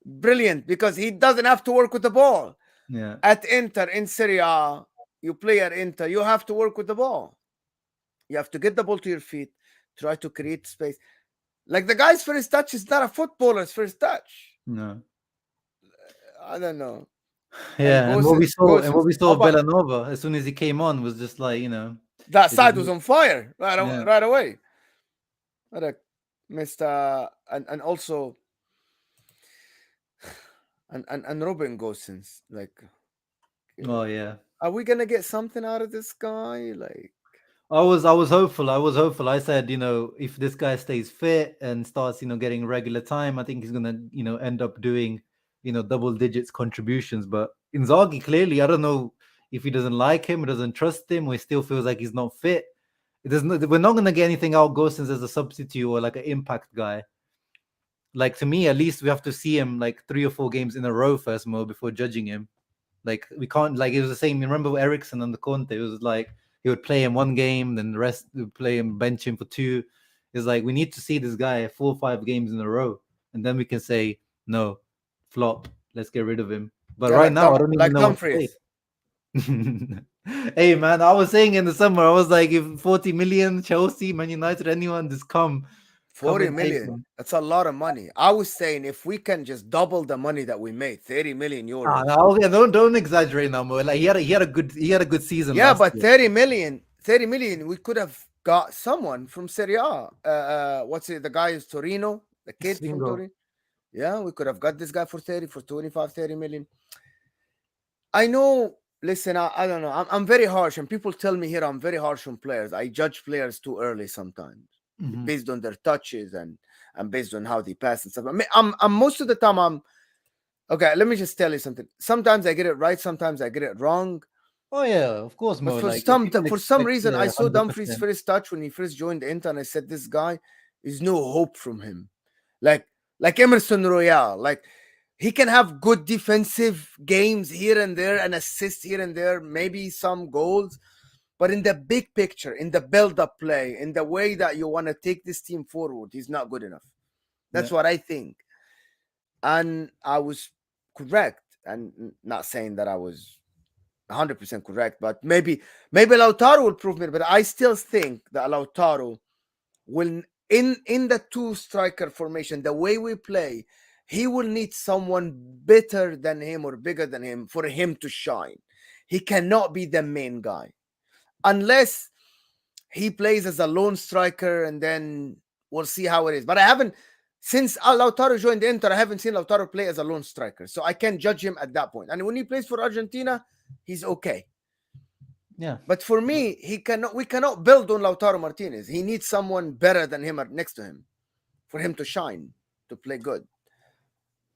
B: Brilliant because he doesn't have to work with the ball.
A: yeah,
B: At Inter in Serie A, you play at Inter, you have to work with the ball. You have to get the ball to your feet, try to create space. Like the guy's first touch is not a footballer's first touch.
A: no,
B: I don't know. And
A: yeah. And what we
B: Gosens,
A: saw, and what
B: Gosens.
A: we saw
B: Oh,
A: of
B: but
A: Bellanova as soon as he came on was just like
B: that
A: it just
B: side was on fire
A: yeah,
B: right away. What a missed, and also and Robin Gosens. Like,
A: oh yeah.
B: are we gonna get something out of this guy? Like,
A: I was hopeful. I was hopeful. I said, if this guy stays fit and starts, getting regular time, I think he's gonna, end up doing, double digits contributions. But Inzaghi clearly, I don't know if he doesn't like him, or doesn't trust him, or he still feels like he's not fit. We're not gonna get anything out of Gosens as a substitute or like an impact guy. Like to me, at least we have to see him like 3 or 4 games in a row first, Mo, before judging him. Like we can't, like it was the same. Remember Ericsson on the Conte? It was like he would play him one game, then the rest would play him, bench him for two. It's like we need to see this guy 4 or 5 games in a row, and then we can say no, flop. Let's get rid of him. But
B: yeah,
A: right now, I don't even
B: like
A: know what to say.
B: Dumfries.
A: Hey man, I was saying in the summer, I was like, if 40 million, Chelsea, Man United, anyone, just come.
B: 40
A: Covered base,
B: million.
A: man.
B: That's a lot of money. I was saying if we can just double the money that we made, 30 million
A: Ah,
B: euros.
A: no, okay, don't exaggerate now, Mo. Like he had a good season
B: Yeah,
A: last
B: but
A: year.
B: 30 million, we could have got someone from Serie A. What's it? The guy is Torino, the kid from
A: Bingo.
B: Torino. Yeah, we could have got this guy for 30, for 25, 30 million. I know, listen, I don't know. I'm very harsh, and people tell me here I'm very harsh on players. I judge players too early sometimes
A: Hmm.
B: based on their touches and based on how they pass and stuff. I mean, I'm most of the time I'm okay. Let me just tell you something. Sometimes I get it right, sometimes I get it wrong.
A: Oh yeah, of course,
B: But
A: Mo. Like if people
B: for some
A: expect,
B: reason, I
A: yeah,
B: saw
A: hundred
B: Dumfries'
A: percent.
B: first touch when he first joined the Inter, and I said, "This guy is no hope from him." Like Emerson Royale, like he can have good defensive games here and there, and assists here and there, maybe some goals. But in the big picture, in the build-up play, in the way that you want to take this team forward, he's not good enough. That's
A: Yeah,
B: what I think. And I was correct. And not saying that I was 100% correct, but maybe Lautaro will prove me. But I still think that Lautaro will in the two striker formation, the way we play, he will need someone better than him or bigger than him for him to shine. He cannot be the main guy unless he plays as a lone striker, and then we'll see how it is. But I haven't since Lautaro joined Inter, I haven't seen Lautaro play as a lone striker, so I can't judge him at that point. And when he plays for Argentina, he's okay.
A: yeah,
B: But for me, he cannot. We cannot build on Lautaro Martinez. He needs someone better than him next to him for him to shine, to play good,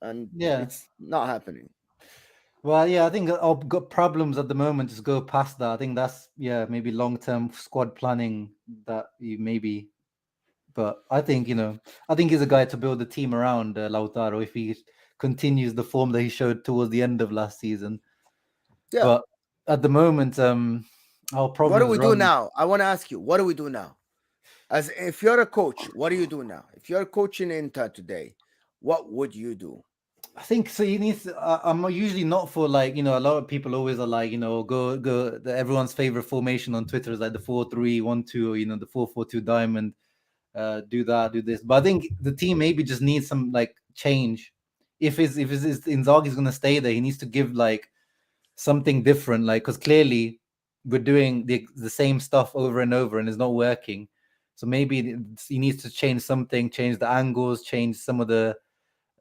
B: and
A: yeah.
B: it's not happening.
A: Well, yeah, I think our got problems at the moment just go past that. I think that's yeah, maybe long-term squad planning that you maybe. But I think I think he's a guy to build a team around Lautaro if he continues the form that he showed towards the end of last season.
B: Yeah.
A: But at the moment, our
B: What do
A: problems
B: we do
A: run.
B: now? I want to ask you, what do we do now? As if you're a coach, what do you do now? If you're coaching Inter today, what would you do?
A: I think so. He needs. I'm usually not for like a lot of people always are like go. Everyone's favorite formation on Twitter is like the 4-3-1-2 or the 4-4-2 diamond. Do that, do this. But I think the team maybe just needs some like change. If Inzaghi's gonna stay there, he needs to give like something different. Like because clearly we're doing the same stuff over and over and it's not working. So maybe he needs to change something, change the angles, change some of the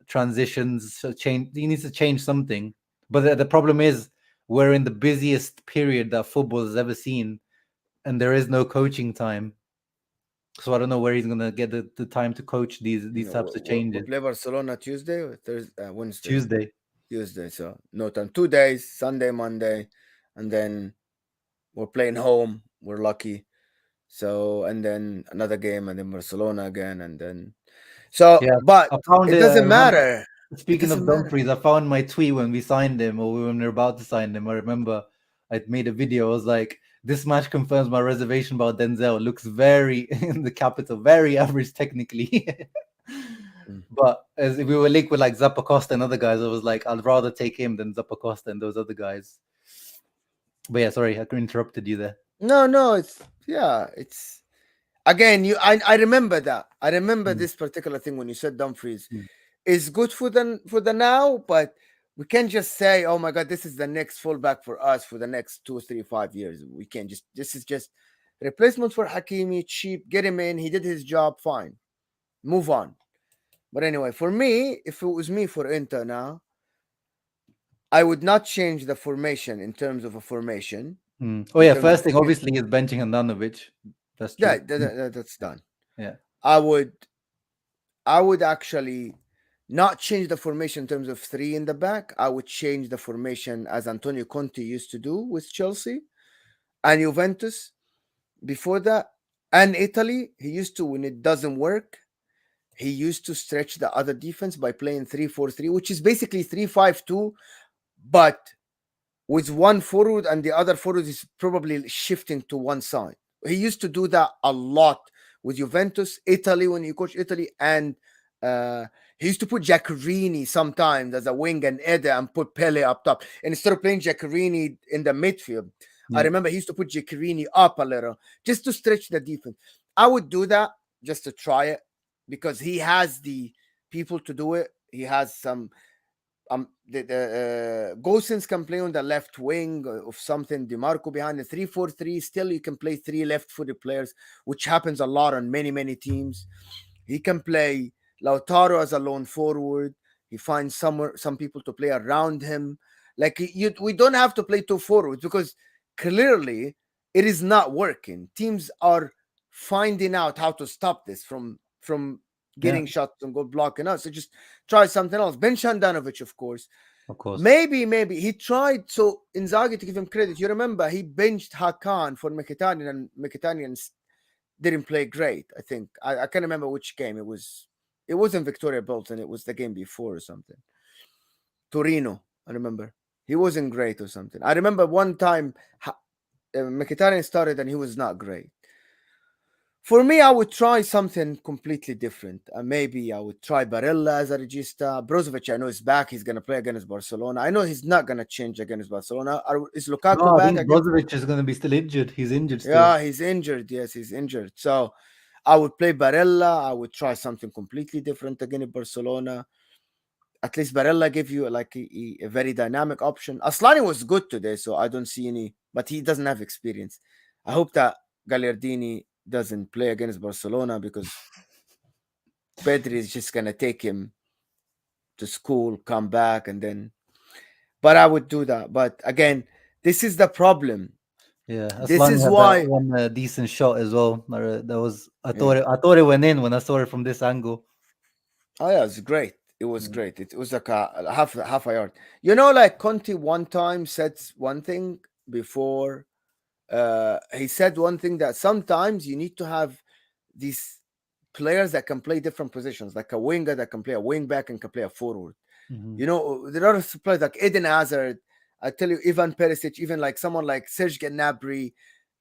A: transitions, change. He needs to change something. But the problem is we're in the busiest period that football has ever seen, and there is no coaching time. So I don't know where he's gonna get the time to coach these types of
B: We
A: changes.
B: play Barcelona Tuesday or Thursday, Wednesday,
A: Tuesday.
B: Tuesday. So no time. 2 days, Sunday, Monday, and then we're playing home. We're lucky. So and then another game, and then Barcelona again, and then so.
A: Yeah,
B: But
A: I found
B: it
A: it.
B: doesn't
A: Remember,
B: matter. It
A: speaking
B: doesn't
A: of
B: matter.
A: Dumfries, I found my tweet when we signed him or when we were about to sign him. I remember I made a video. I was like, "This match confirms my reservation about Denzel. Looks very in the capital, very average technically."
B: Mm.
A: But as if we were linked with like Zappacosta and other guys, I was like, I'd rather take him than Zappacosta and those other guys. But yeah, sorry, I interrupted you there.
B: No, no, it's yeah, it's again. I remember that. I remember
A: Mm,
B: this particular thing when you said Dumfries
A: mm.
B: is good for the now, but we can't just say, "Oh my God, this is the next fullback for us for the next 2, 3, 5 years." We can't just. This is just replacement for Hakimi, cheap. Get him in. He did his job. Fine. Move on. But anyway, for me, if it was me for Inter now, I would not change the formation in terms of a formation.
A: Oh
B: In
A: yeah,
B: terms of
A: first thing obviously is benching Handanovic. That's true.
B: that's done.
A: Yeah.
B: I would I would actually not change the formation in terms of three in the back. I would change the formation as Antonio Conte used to do with Chelsea and Juventus before that. And Italy, he used to, when it doesn't work, he used to stretch the other defense by playing 3-4-3, which is basically 3-5-2, but with one forward and the other forward is probably shifting to one side. He used to do that a lot with Juventus, Italy when he coached Italy, and uh, he used to put Giaccherini sometimes as a wing and Ede and put Pele up top. And instead of playing Giaccherini in the midfield, I
A: Yeah.
B: remember he used to put Giaccherini up a little just to stretch the defense. I would do that just to try it. because he has the people to do it. He has some the Gosens can play on the left wing of something. DeMarco behind the 3-4-3. Still, you can play three left-footed players, which happens a lot on many teams. He can play Lautaro as a lone forward. He finds some people to play around him. Like we don't have to play two forwards because clearly it is not working. Teams are finding out how to stop this from
A: Yeah,
B: getting shots and go blocking us. So just try something else. Ben Shandanovic, of course.
A: of course.
B: Maybe he tried. So Inzaghi, to give him credit, you remember he benched Hakan for Mkhitaryan, and Mkhitaryan didn't play great. I think I can't remember which game it was. It wasn't Victoria Bolton. It was the game before or something. Torino. I remember he wasn't great or something. I remember one time Mkhitaryan started and he was not great. For me, I would try something completely different. Maybe I would try Barella as a regista. Brozovic, I know is back. He's going to play against Barcelona. I know he's not going to change against Barcelona. Is
A: No,
B: Lukaku
A: I
B: back
A: think
B: again?
A: Brozovic is going to be still injured. He's injured still.
B: Yeah, he's injured. Yes, he's injured. So I would play Barella. I would try something completely different against Barcelona. At least Barella give you like a very dynamic option. Aslani was good today, so I don't see any, but he doesn't have experience. I hope that Gagliardini doesn't play against Barcelona because Pedri is just gonna take him to school, come back, and then. But I would do that. But again, this is the problem.
A: Yeah,
B: This
A: Aslani
B: is
A: had that
B: why.
A: one decent shot as well. That was
B: Yeah.
A: I thought it went in when I saw it from this angle.
B: Oh yeah, it's great. It was
A: Mm.
B: great. It was like a half a yard. You know, like Conti one time said one thing before. He said one thing that sometimes you need to have these players that can play different positions, like a winger that can play a wing back and can play a forward.
A: Mhm.
B: You know, there are players like Eden Hazard. I tell you, Ivan Perisic, even like someone like Serge Gnabry.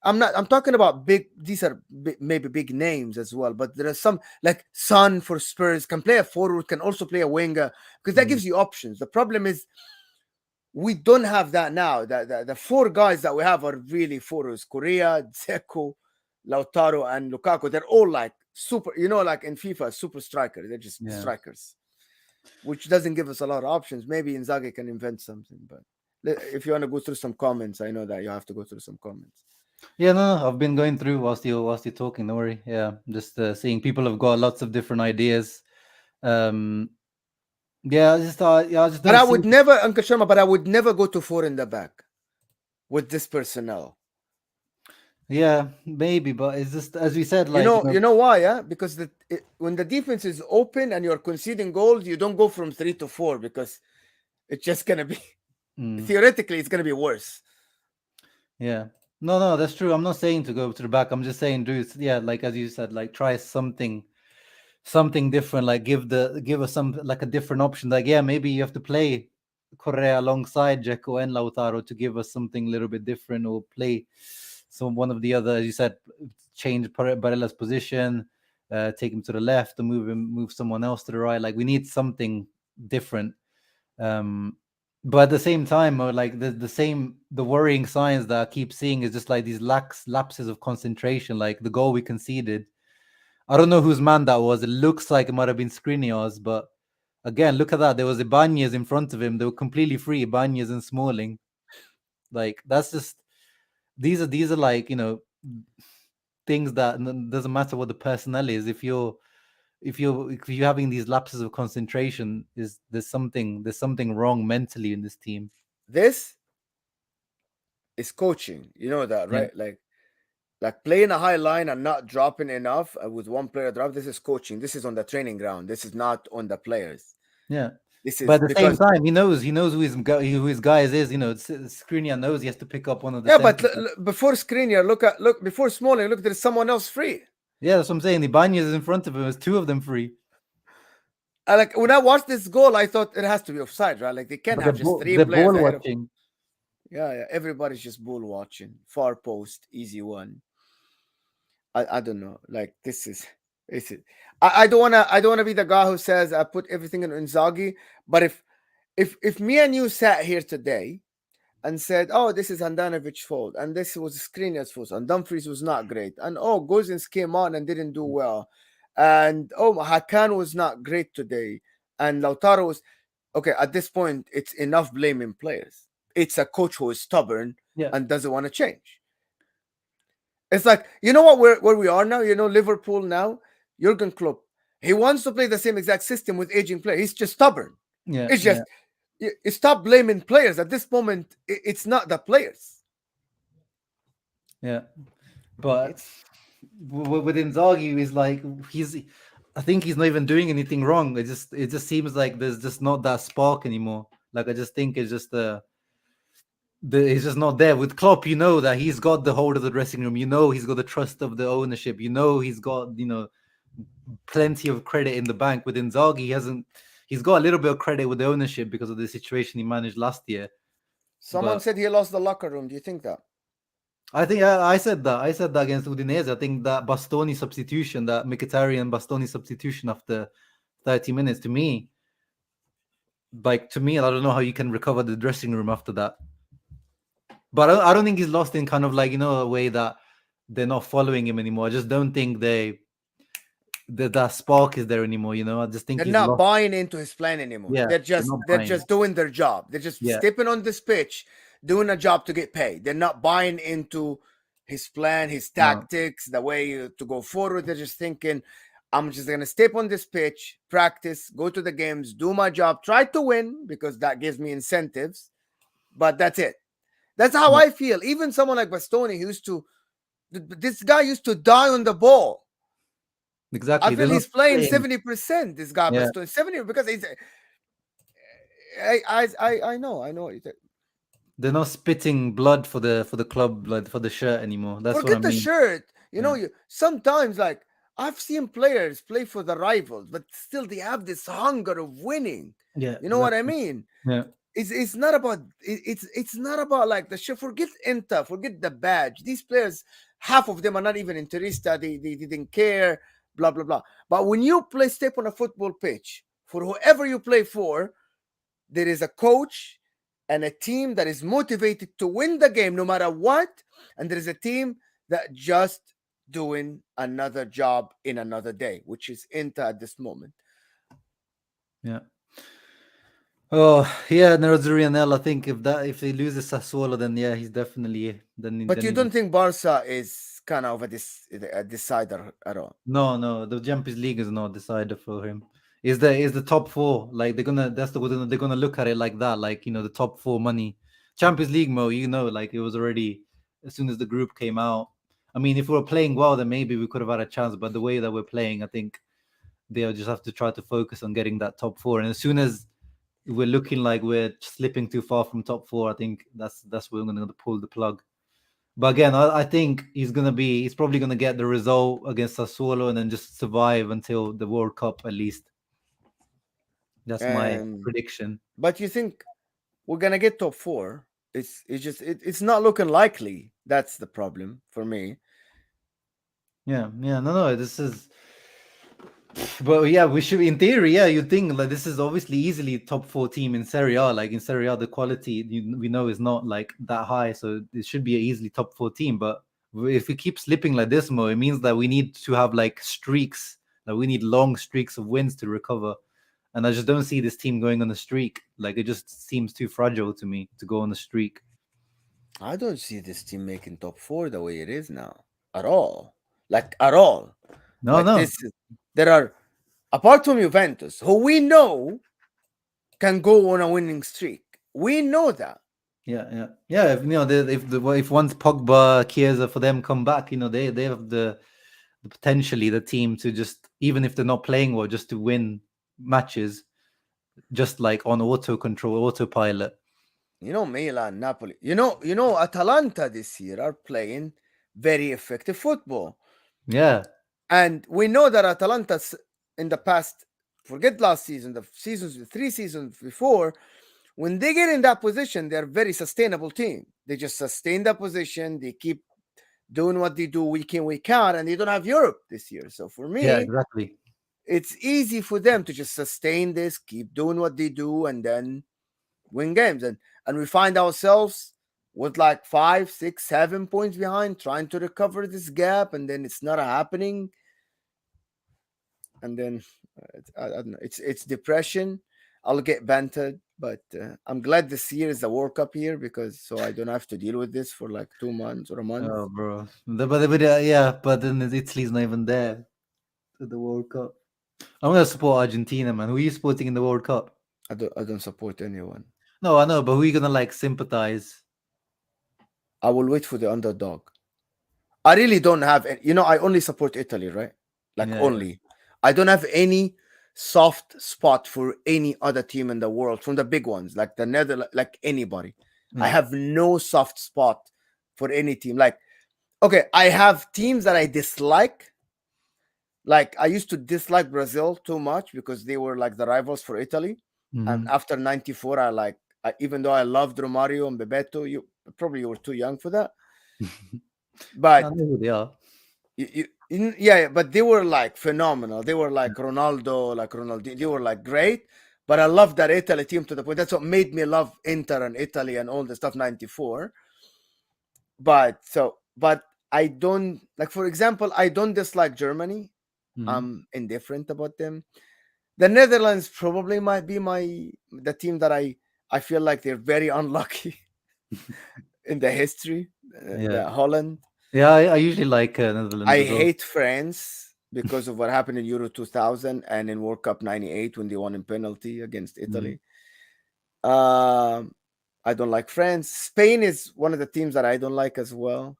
B: I'm talking about big. These are maybe big names as well, but there are some like Son for Spurs can play a forward, can also play a winger because that
A: Mm.
B: gives you options. The problem is we don't have that now. The four guys that we have are really forwards: Correa, Dzeko, Lautaro, and Lukaku. They're all like super. You know, like in FIFA, super strikers. They're just
A: Yeah.
B: strikers, which doesn't give us a lot of options. Maybe Inzaghi can invent something, but if you want to go through some comments, I know that you have to go through some comments.
A: Yeah, no, I've been going through whilst you're talking. Don't worry. Yeah, just seeing people have got lots of different ideas. Um, yeah, I just
B: But
A: don't
B: I
A: see.
B: would never, Uncle Sharma, but I would never go to four in the back with this personnel.
A: Yeah, maybe, but it's just as we said,
B: You
A: like
B: know, you know why? Yeah, because when the defense is open and you're conceding goals, you don't go from 3 to 4 because it's just gonna be
A: mm,
B: theoretically it's gonna be worse.
A: yeah, no, that's true. I'm not saying to go to the back. I'm just saying, do yeah, like as you said, like try something different. Like give us some like a different option. Like yeah, maybe you have to play Correa alongside Dzeko and Lautaro to give us something a little bit different, or play some one of the other, as you said, change Barella's position, take him to the left, or move someone else to the right. Like we need something different. Um, but at the same time, or like the worrying signs that I keep seeing is just like these lapses of concentration. Like the goal we conceded, I don't know whose man that was. It looks like it might have been Skriniar's, but again, look at that. There was Ibanez in front of him. They were completely free, Ibanez and Smalling. Like that's just these are like things that doesn't matter what the personnel is. If you're having these lapses of concentration, is there's something wrong mentally in this team.
B: This is coaching. You know that,
A: Yeah,
B: right? Like playing a high line and not dropping enough with one player drop. This is coaching. This is on the training ground. This is not on the players.
A: yeah.
B: This
A: But
B: is
A: at the same
B: because
A: time, he knows who his guys is. Skriniar knows he has to pick up one of the
B: yeah, but
A: centers.
B: before Skriniar, look before Smalling, look, there's someone else free.
A: Yeah, that's what I'm saying. Ibanez is in front of him. There's two of them free.
B: Like when I watched this goal, I thought it has to be offside, right? Like they can't
A: But
B: have just three
A: the
B: players
A: ball
B: ahead of.
A: watching.
B: Yeah. Everybody's just bull watching. Far post, easy one. I don't know. Like this is. It's. I don't wanna be the guy who says I put everything in Inzaghi. But if me and you sat here today and said, "Oh, this is Handanovic's fault, and this was Skriniar's fault, and Dumfries was not great, and oh, Gozens came on and didn't do well," And oh, Hakan was not great today, and Lautaro was okay. At this point, it's enough blaming players. It's a coach who is stubborn
A: Yeah,
B: and doesn't want to change. It's like, you know what, where we are now. Liverpool now. Jurgen Klopp. He wants to play the same exact system with aging players. He's just stubborn.
A: yeah,
B: It's
A: yeah,
B: just you stop blaming players. At this moment, it's not the players.
A: yeah. But
B: It's
A: with Inzaghi, he's like he's. I think he's not even doing anything wrong. It just seems like there's just not that spark anymore. Like I just think it's just he's just not there. With Klopp, you know that he's got the hold of the dressing room. You know he's got the trust of the ownership. You know he's got plenty of credit in the bank. With Inzaghi, he hasn't. He's got a little bit of credit with the ownership because of the situation he managed last year.
B: someone
A: But
B: said he lost the locker room. Do you think that?
A: I think I said that. I said that against Udinese. I think that Bastoni substitution, that Mkhitaryan Bastoni substitution after 30 minutes, to me, I don't know how you can recover the dressing room after that. But I don't think he's lost in kind of like a way that they're not following him anymore. I just don't think that spark is there anymore. I just think
B: They're
A: he's
B: not
A: lost.
B: buying into his plan anymore.
A: Yeah,
B: They're
A: they're
B: just
A: not
B: they're
A: buying.
B: just doing their job. They're just
A: Yeah,
B: stepping on this pitch, doing a job to get paid. They're not buying into his plan, his
A: no,
B: tactics, the way to go forward. They're just thinking, I'm just gonna step on this pitch, practice, go to the games, do my job, try to win because that gives me incentives. But that's it. That's how
A: no,
B: I feel. Even someone like Bastoni, who used to, this guy used to die on the ball. I
A: exactly. They're
B: feel
A: not
B: he's playing
A: playing.
B: 70%. This guy
A: Yeah,
B: Bastoni 70 because he's I know.
A: they're not spitting blood for the club, like for the shirt anymore. That's what I
B: Forget the
A: mean.
B: shirt.
A: Yeah,
B: You sometimes like I've seen players play for the rivals, but still they have this hunger of winning.
A: yeah,
B: You know what I
A: exactly.
B: mean?
A: Yeah,
B: It's not about it's not about like the shirt. Forget Inter, forget the badge. These players, half of them are not even interested. They didn't care. Blah blah blah. But when you play step on a football pitch for whoever you play for, there is a coach and a team that is motivated to win the game no matter what, and there is a team that just doing another job in another day, which is Inter at this moment.
A: yeah. Oh yeah, Nerazzurrianel. I think if he loses Sassuolo, then yeah, he's definitely then
B: But
A: then
B: you
A: he
B: don't think Barca is kind of a decider at all?
A: no, the Champions League is not decided for him. Is the top four, like they're gonna look at it like that, like the top four money. Champions League, like it was already as soon as the group came out. I mean, if we were playing well, then maybe we could have had a chance. But the way that we're playing, I think they'll just have to try to focus on getting that top four. And as soon as we're looking like we're slipping too far from top four, I think that's where we're gonna pull the plug. But again, I think he's probably gonna get the result against Sassuolo and then just survive until the World Cup at least. That's my
B: And
A: prediction.
B: but you think we're gonna get top four? It's not looking likely. That's the problem for me.
A: Yeah, yeah, no, this is. But yeah, we should, in theory, yeah, you think like this is obviously easily top four team in Serie A. Like in Serie A, the quality we know is not like that high, so it should be an easily top four team. But if we keep slipping like this, Mo, it means that we need to have like streaks. Like we need long streaks of wins to recover. And I just don't see this team going on a streak. Like it just seems too fragile to me to go on a streak.
B: I don't see this team making top four the way it is now at all. Like at all.
A: No,
B: Like
A: no,
B: this is there are apart from Juventus, who we know can go on a winning streak. We know that.
A: yeah, yeah, yeah. If once Pogba, Chiesa for them come back, they have the potentially the team to just, even if they're not playing well, just to win matches, just like on auto control, autopilot.
B: Milan, Napoli. Atalanta this year are playing very effective football.
A: Yeah,
B: And we know that Atalanta's in the past, forget last season, the seasons, the 3 seasons before, when they get in that position, they're a very sustainable team. They just sustain that position. They keep doing what they do week in, week out, and they don't have Europe this year. So for
A: yeah,
B: me,
A: exactly.
B: it's easy for them to just sustain this, keep doing what they do, and then win games. And we find ourselves with like 5, 6, 7 points behind, trying to recover this gap, and then it's not happening. and then I don't know. It's depression. I'll get bantered, but I'm glad this year is the World Cup year because so I don't have to deal with this for like 2 months or a month.
A: Oh, bro. Yeah, but then Italy's not even there to the World Cup. I'm gonna support Argentina, man. Who are you supporting in the World Cup?
B: I don't support anyone.
A: No, I know, but who are you gonna like sympathize?
B: I will wait for the underdog. I really don't have, I only support Italy, right? Like
A: Yeah, yeah,
B: only. I don't have any soft spot for any other team in the world from the big ones, like the Netherlands, like anybody. I
A: yeah.
B: have no soft spot for any team. Like, okay, I have teams that I dislike. Like, I used to dislike Brazil too much because they were like the rivals for Italy. And
A: Mm-hmm.
B: after '94, even though I loved Romario and Bebeto, you were too young for that.
A: I
B: But
A: know who they are.
B: yeah, but they were like phenomenal. They were like Ronaldo, like Ronaldo. They were like great. But I love that Italy team to the point. That's what made me love Inter and Italy and all the stuff. '94. But I don't like. For example, I don't dislike Germany.
A: Mm-hmm.
B: I'm indifferent about them. The Netherlands probably might be the team that I feel like they're very unlucky in the history.
A: Yeah,
B: The Holland.
A: yeah. I usually like Netherlands
B: I
A: as well.
B: hate France because of what happened in Euro 2000 and in World Cup '98 when they won in penalty against
A: Mm-hmm.
B: Italy. Um, I don't like France. Spain is one of the teams that I don't like as well.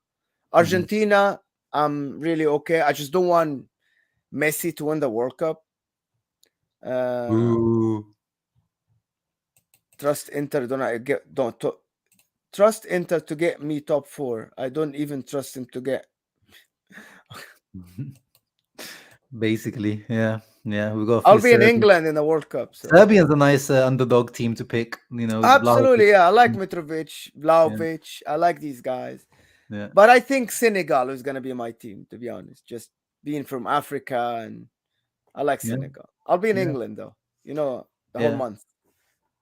A: Mm-hmm.
B: Argentina, I'm really okay. I just don't want Messi to win the World Cup. Uh,
A: Ooh.
B: trust Inter. Trust Inter to get me top four. I don't even trust him to get.
A: Basically, yeah, yeah. We got a
B: I'll
A: few
B: be in
A: Serbians.
B: England in the World Cup. So
A: Serbia's a nice underdog team to pick. You know, Vlahovic.
B: absolutely, yeah. I like Mitrovic,
A: Yeah,
B: Vlahovic. I like these guys.
A: yeah,
B: But I think Senegal is going to be my team, to be honest. Just being from Africa, and I like
A: yeah,
B: Senegal. I'll be in
A: yeah,
B: England, though, the whole
A: yeah.
B: month.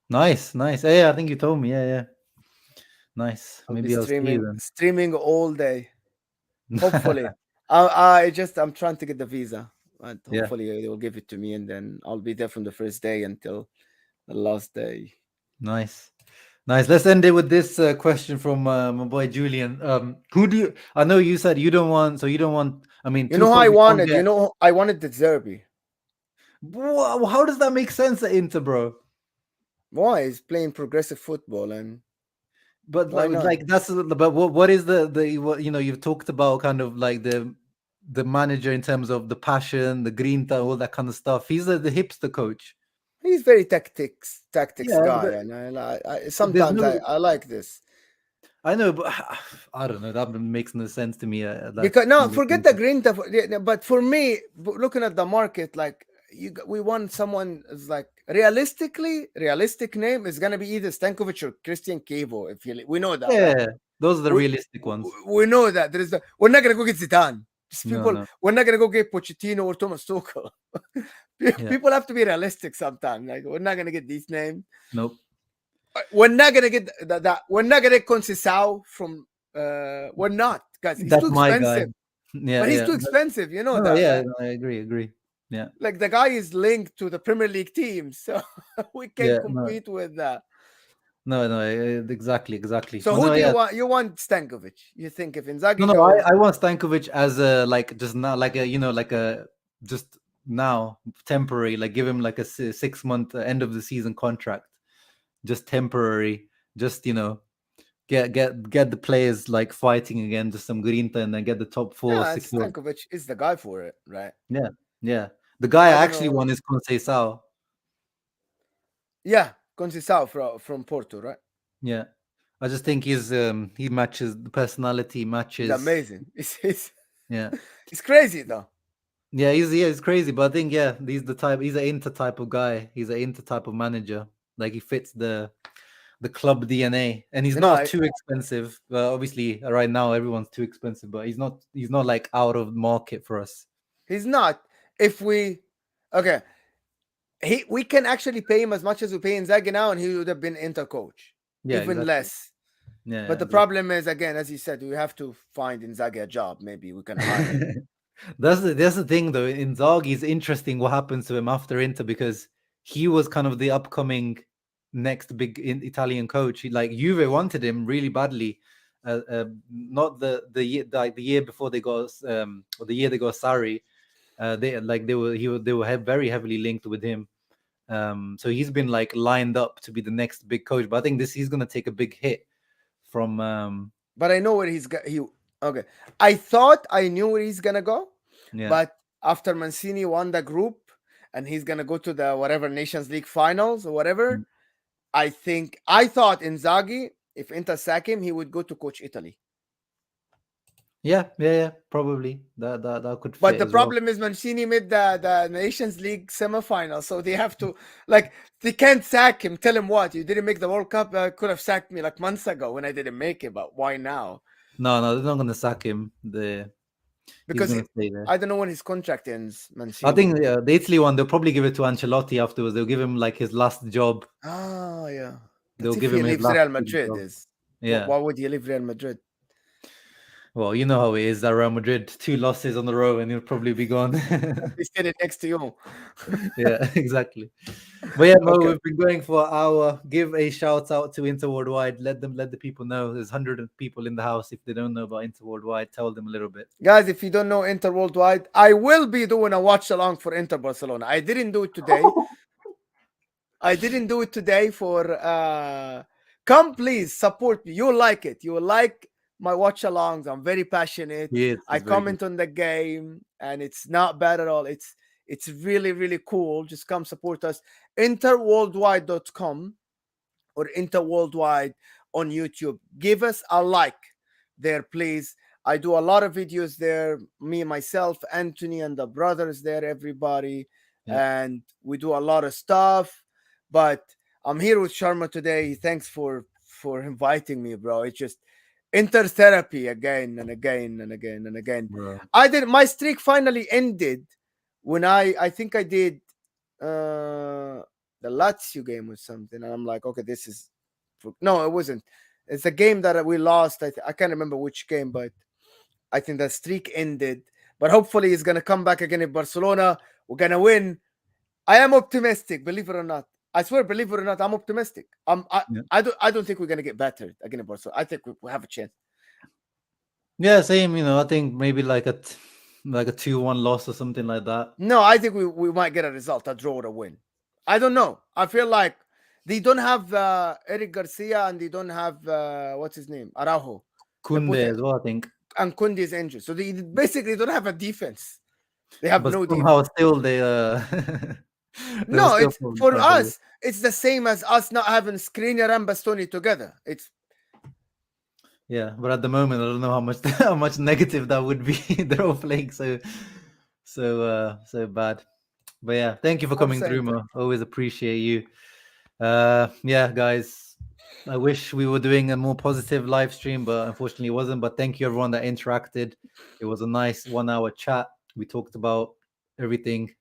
A: Nice, nice. Yeah, I think you told me. Yeah, yeah. Nice.
B: I'll be
A: Maybe I'll see you
B: streaming all day.
A: then.
B: Hopefully. I'm trying to get the visa. And
A: Yeah,
B: hopefully they will give it to me, and then I'll be there from the first day until the last day.
A: nice. Nice. Let's end it with this question from my boy Julian. Who do you? I know you said you don't want. So you don't want. I mean,
B: You know who
A: Tuchel.
B: I
A: You don't
B: wanted?
A: get.
B: I wanted the Zerbi.
A: How does that make sense at Inter, bro?
B: Why? He's playing progressive football, and
A: But
B: why not?
A: like that's. But what is the what you know? You've talked about kind of like the manager in terms of the passion, the grinta, all that kind of stuff. He's the hipster coach.
B: He's very tactics
A: Yeah,
B: guy,
A: but
B: and
A: there's
B: sometimes
A: no.
B: I like this
A: I know, but I don't know. That makes no sense to me. That
B: because no,
A: kind of
B: forget the Grinta. But for me, looking at the market, like we want someone is like realistic name is gonna be either Stankovic or Christian Kevo. We know that, right?
A: yeah, those are the
B: We
A: realistic ones.
B: we know that we're not gonna go get Zidane. Just
A: No,
B: people,
A: no,
B: we're not gonna go get Pochettino or Thomas Tuchel.
A: yeah,
B: People have to be realistic sometimes. Like we're not gonna get these names.
A: nope.
B: We're not gonna get that. We're not gonna get Conceição from. We're not, guys. He's too
A: That's my guy.
B: expensive.
A: Yeah,
B: But he's
A: yeah.
B: too expensive. You know
A: No,
B: that,
A: yeah,
B: right?
A: no, I agree. Yeah,
B: Like the guy is linked to the Premier League team, so we
A: yeah,
B: can't
A: no,
B: compete with that.
A: no, exactly.
B: So
A: But
B: who
A: no,
B: do you
A: yeah,
B: want? You want Stankovic? You think if
A: no,
B: Inzaghi
A: no.
B: goes,
A: I want Stankovic as a like just now, like a like a just now temporary, like give him like a 6 month end of the season contract, just temporary, just get the players like fighting again, just some grinta, and then get the top four
B: yeah,
A: secured.
B: Stankovic is the guy for it, right?
A: Yeah, yeah. The guy
B: I
A: I
B: don't
A: actually
B: know.
A: want is Conceição.
B: Yeah, Conceição from Porto, right?
A: Yeah, I just think he matches the personality
B: He's
A: matches.
B: amazing.
A: Yeah,
B: He's crazy though.
A: he's crazy, but I think he's an Inter type of guy. He's an Inter type of manager. Like he fits the club DNA, and he's
B: You know,
A: not too expensive. Obviously, right now everyone's too expensive, but he's not like out of market for us.
B: he's not. If we, okay, we can actually pay him as much as we pay Inzaghi now, and he would have been Inter coach,
A: Yeah,
B: even
A: exactly.
B: less.
A: Yeah,
B: But
A: yeah,
B: the
A: exactly.
B: problem is, again, as you said, we have to find Inzaghi a job. Maybe we can hire him.
A: That's the thing though. Inzaghi is interesting what happens to him after Inter because he was kind of the upcoming next big Italian coach. Like Juve wanted him really badly. Not the year like the year before they got or the year they got Sarri. They were very heavily linked with him. So he's been like lined up to be the next big coach. But I think this he's gonna take a big hit from
B: But I know where he's got. He okay. I thought I knew where he's gonna go,
A: yeah.
B: but after Mancini won the group and he's gonna go to the whatever Nations League finals or whatever, I thought Inzaghi, if Inter sack him, he would go to coach Italy.
A: Yeah, probably that could
B: But
A: fit
B: the
A: as well.
B: problem is Mancini made the Nations League semifinal, so they have to like they can't sack him. Tell him what you didn't make the World Cup. Could have sacked me like months ago when I didn't make it. But why now?
A: No, they're not gonna sack him. He's
B: Because
A: gonna stay there.
B: I don't know when his contract ends.
A: I
B: Mancini.
A: think the Italy one they'll probably give it to Ancelotti afterwards. They'll give him like his last job.
B: Oh yeah.
A: They'll
B: But if
A: give
B: he
A: him his
B: leaves
A: last
B: Real
A: big
B: Madrid,
A: job.
B: is
A: Yeah.
B: why would he leave Real Madrid?
A: Well, you know how it is at Real Madrid. 2 losses on the row, and he'll probably be gone.
B: He's sitting next to you.
A: Yeah, exactly. But yeah, Mo,
B: Okay.
A: we've been going for an hour. Give a shout out to Inter Worldwide. Let the people know. There's 100 people in the house. If they don't know about Inter Worldwide, tell them a little bit.
B: Guys, if you don't know Inter Worldwide, I will be doing a watch along for Inter Barcelona. I didn't do it today. I didn't do it today for come please support me. You'll like it. You will like my watch alongs. I'm very passionate.
A: Yes,
B: I
A: it's very good.
B: comment on the game and it's not bad at all. It's really, really cool. Just come support us. Interworldwide.com or Interworldwide on YouTube. Give us a like there, please. I do a lot of videos there. Me, myself, Anthony, and the brothers there, everybody.
A: Yeah.
B: And we do a lot of stuff. But I'm here with Sharma today. Thanks for inviting me, bro. It's just intertherapy again and again and again and again.
A: Bro.
B: I did my streak finally ended when I think I did the Lazio game or something, and I'm like, okay, this is no, it wasn't. It's a game that we lost. I can't remember which game, but I think the streak ended. But hopefully, he's gonna come back again in Barcelona. We're gonna win. I am optimistic, believe it or not. I swear, believe it or not, I'm optimistic.
A: Yeah.
B: I don't think we're gonna get battered again in Barcelona. I think we have a chance.
A: Yeah, same. I think maybe like a 2-1 loss or something like that.
B: No, I think we might get a result, a draw or a win. I don't know. I feel like they don't have Eric Garcia and they don't have what's his name, Araujo. They put
A: Kunde as well, I think.
B: and Kunde is injured, so they basically don't have a defense. They have
A: But
B: no
A: somehow
B: defense.
A: still they'll
B: No,
A: still
B: it's
A: probably
B: for
A: try to win.
B: us. It's the same as us not having Skriniar and Bastoni together. It's
A: Yeah, but at the moment I don't know how much how much negative that would be. They're all playing so bad. But yeah, thank you for
B: I'm
A: coming through,
B: saying
A: Mo. Always appreciate you. Yeah, guys. I wish we were doing a more positive live stream, but unfortunately it wasn't. But thank you everyone that interacted. It was a nice 1 hour chat. We talked about everything.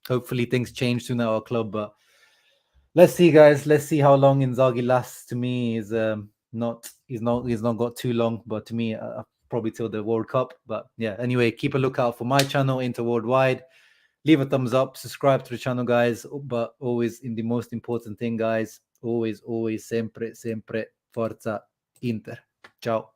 A: Hopefully things change soon at our club, but let's see, guys. Let's see how long Inzaghi lasts. To me, is not he's not got too long, but to me, probably till the World Cup. But yeah, anyway, keep a lookout for my channel, Inter Worldwide. Leave a thumbs up, subscribe to the channel, guys. But always, in the most important thing, guys, always, sempre, sempre, forza Inter. Ciao.